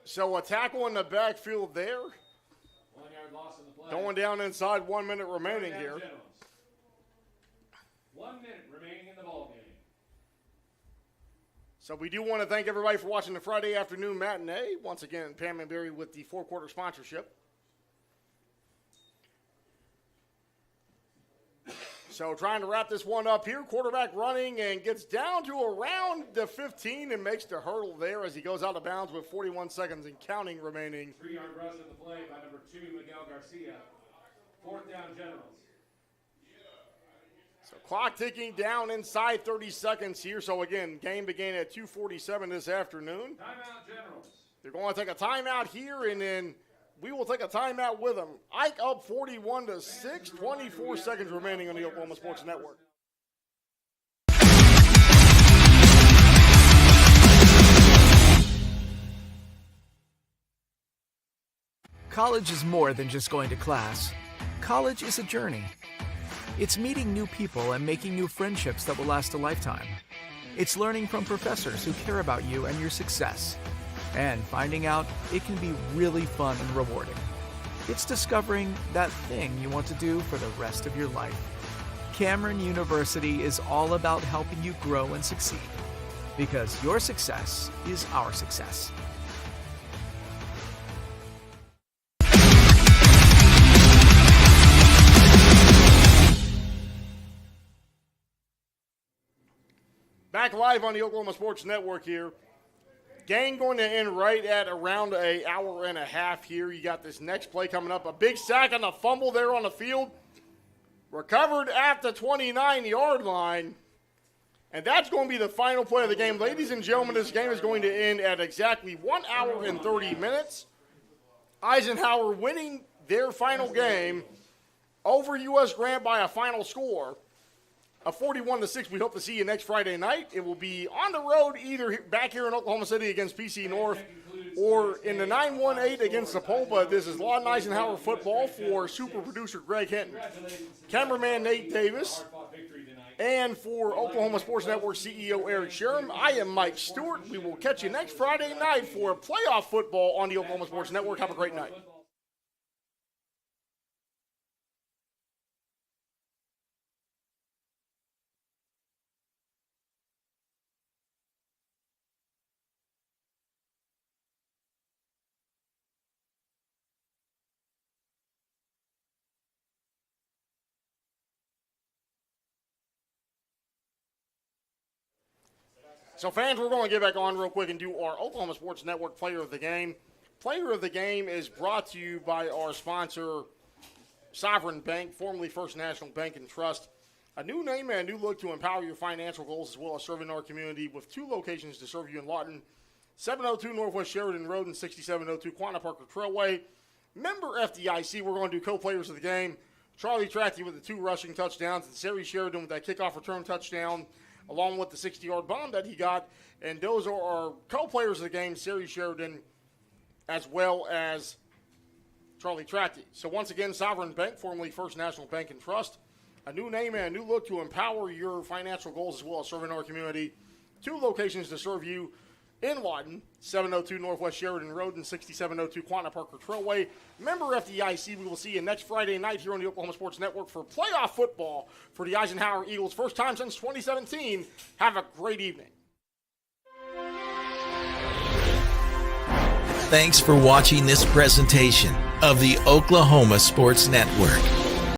So a tackle in the backfield there. 1 yard loss in the play. Going down inside 1 minute remaining here. 1 minute remaining in the ballgame. So we do want to thank everybody for watching the Friday afternoon matinee. Once again, Pam and Barry with the fourth quarter sponsorship. So trying to wrap this one up here. Quarterback running and gets down to around the 15 and makes the hurdle there as he goes out of bounds with 41 seconds and counting remaining. 3-yard rush at the play by number 2, Miguel Garcia. 4th down, Generals. So clock ticking down inside 30 seconds here. So again, game began at 2:47 this afternoon. Timeout, Generals. They're going to take a timeout here, and then we will take a timeout with them. Ike up 41-6, 24 seconds remaining on the Oklahoma Sports Network. College is more than just going to class. College is a journey. It's meeting new people and making new friendships that will last a lifetime. It's learning from professors who care about you and your success. And finding out it can be really fun and rewarding. It's discovering that thing you want to do for the rest of your life. Cameron University is all about helping you grow and succeed. Because your success is our success. Back live on the Oklahoma Sports Network here. Game going to end right at around an hour and a half here. You got this next play coming up. A big sack on the fumble there on the field. Recovered at the 29-yard line. And that's going to be the final play of the game. Ladies and gentlemen, this game is going to end at exactly 1 hour and 30 minutes. Eisenhower winning their final game over U.S. Grant by a final score of 41-6. We hope to see you next Friday night. It will be on the road, either back here in Oklahoma City against PC North or in the 918 against Sapulpa. This is Lawton Eisenhower football for super producer Greg Hinton, cameraman Nate Davis, and for Oklahoma Sports Network CEO Eric Sherm. I am Mike Stewart. We will catch you next Friday night for playoff football on the Oklahoma Sports Network. Have a great night. So, fans, we're going to get back on real quick and do our Oklahoma Sports Network Player of the Game. Player of the Game is brought to you by our sponsor, Sovereign Bank, formerly First National Bank and Trust. A new name and a new look to empower your financial goals as well as serving our community with 2 locations to serve you in Lawton, 702 Northwest Sheridan Road and 6702 Quanah Parker Trailway. Member FDIC, we're going to do co-players of the game. Charlie Trackey with the 2 rushing touchdowns and Sari Sheridan with that kickoff return touchdown, along with the 60-yard bomb that he got. And those are our co-players of the game, Sari Sheridan, as well as Charlie Trackey. So once again, Sovereign Bank, formerly First National Bank and Trust. A new name and a new look to empower your financial goals as well as serving our community. 2 locations to serve you in Lawton, 702 Northwest Sheridan Road and 6702 Quanah Parker Trailway. Member FDIC, we will see you next Friday night here on the Oklahoma Sports Network for playoff football for the Eisenhower Eagles. First time since 2017. Have a great evening. Thanks for watching this presentation of the Oklahoma Sports Network.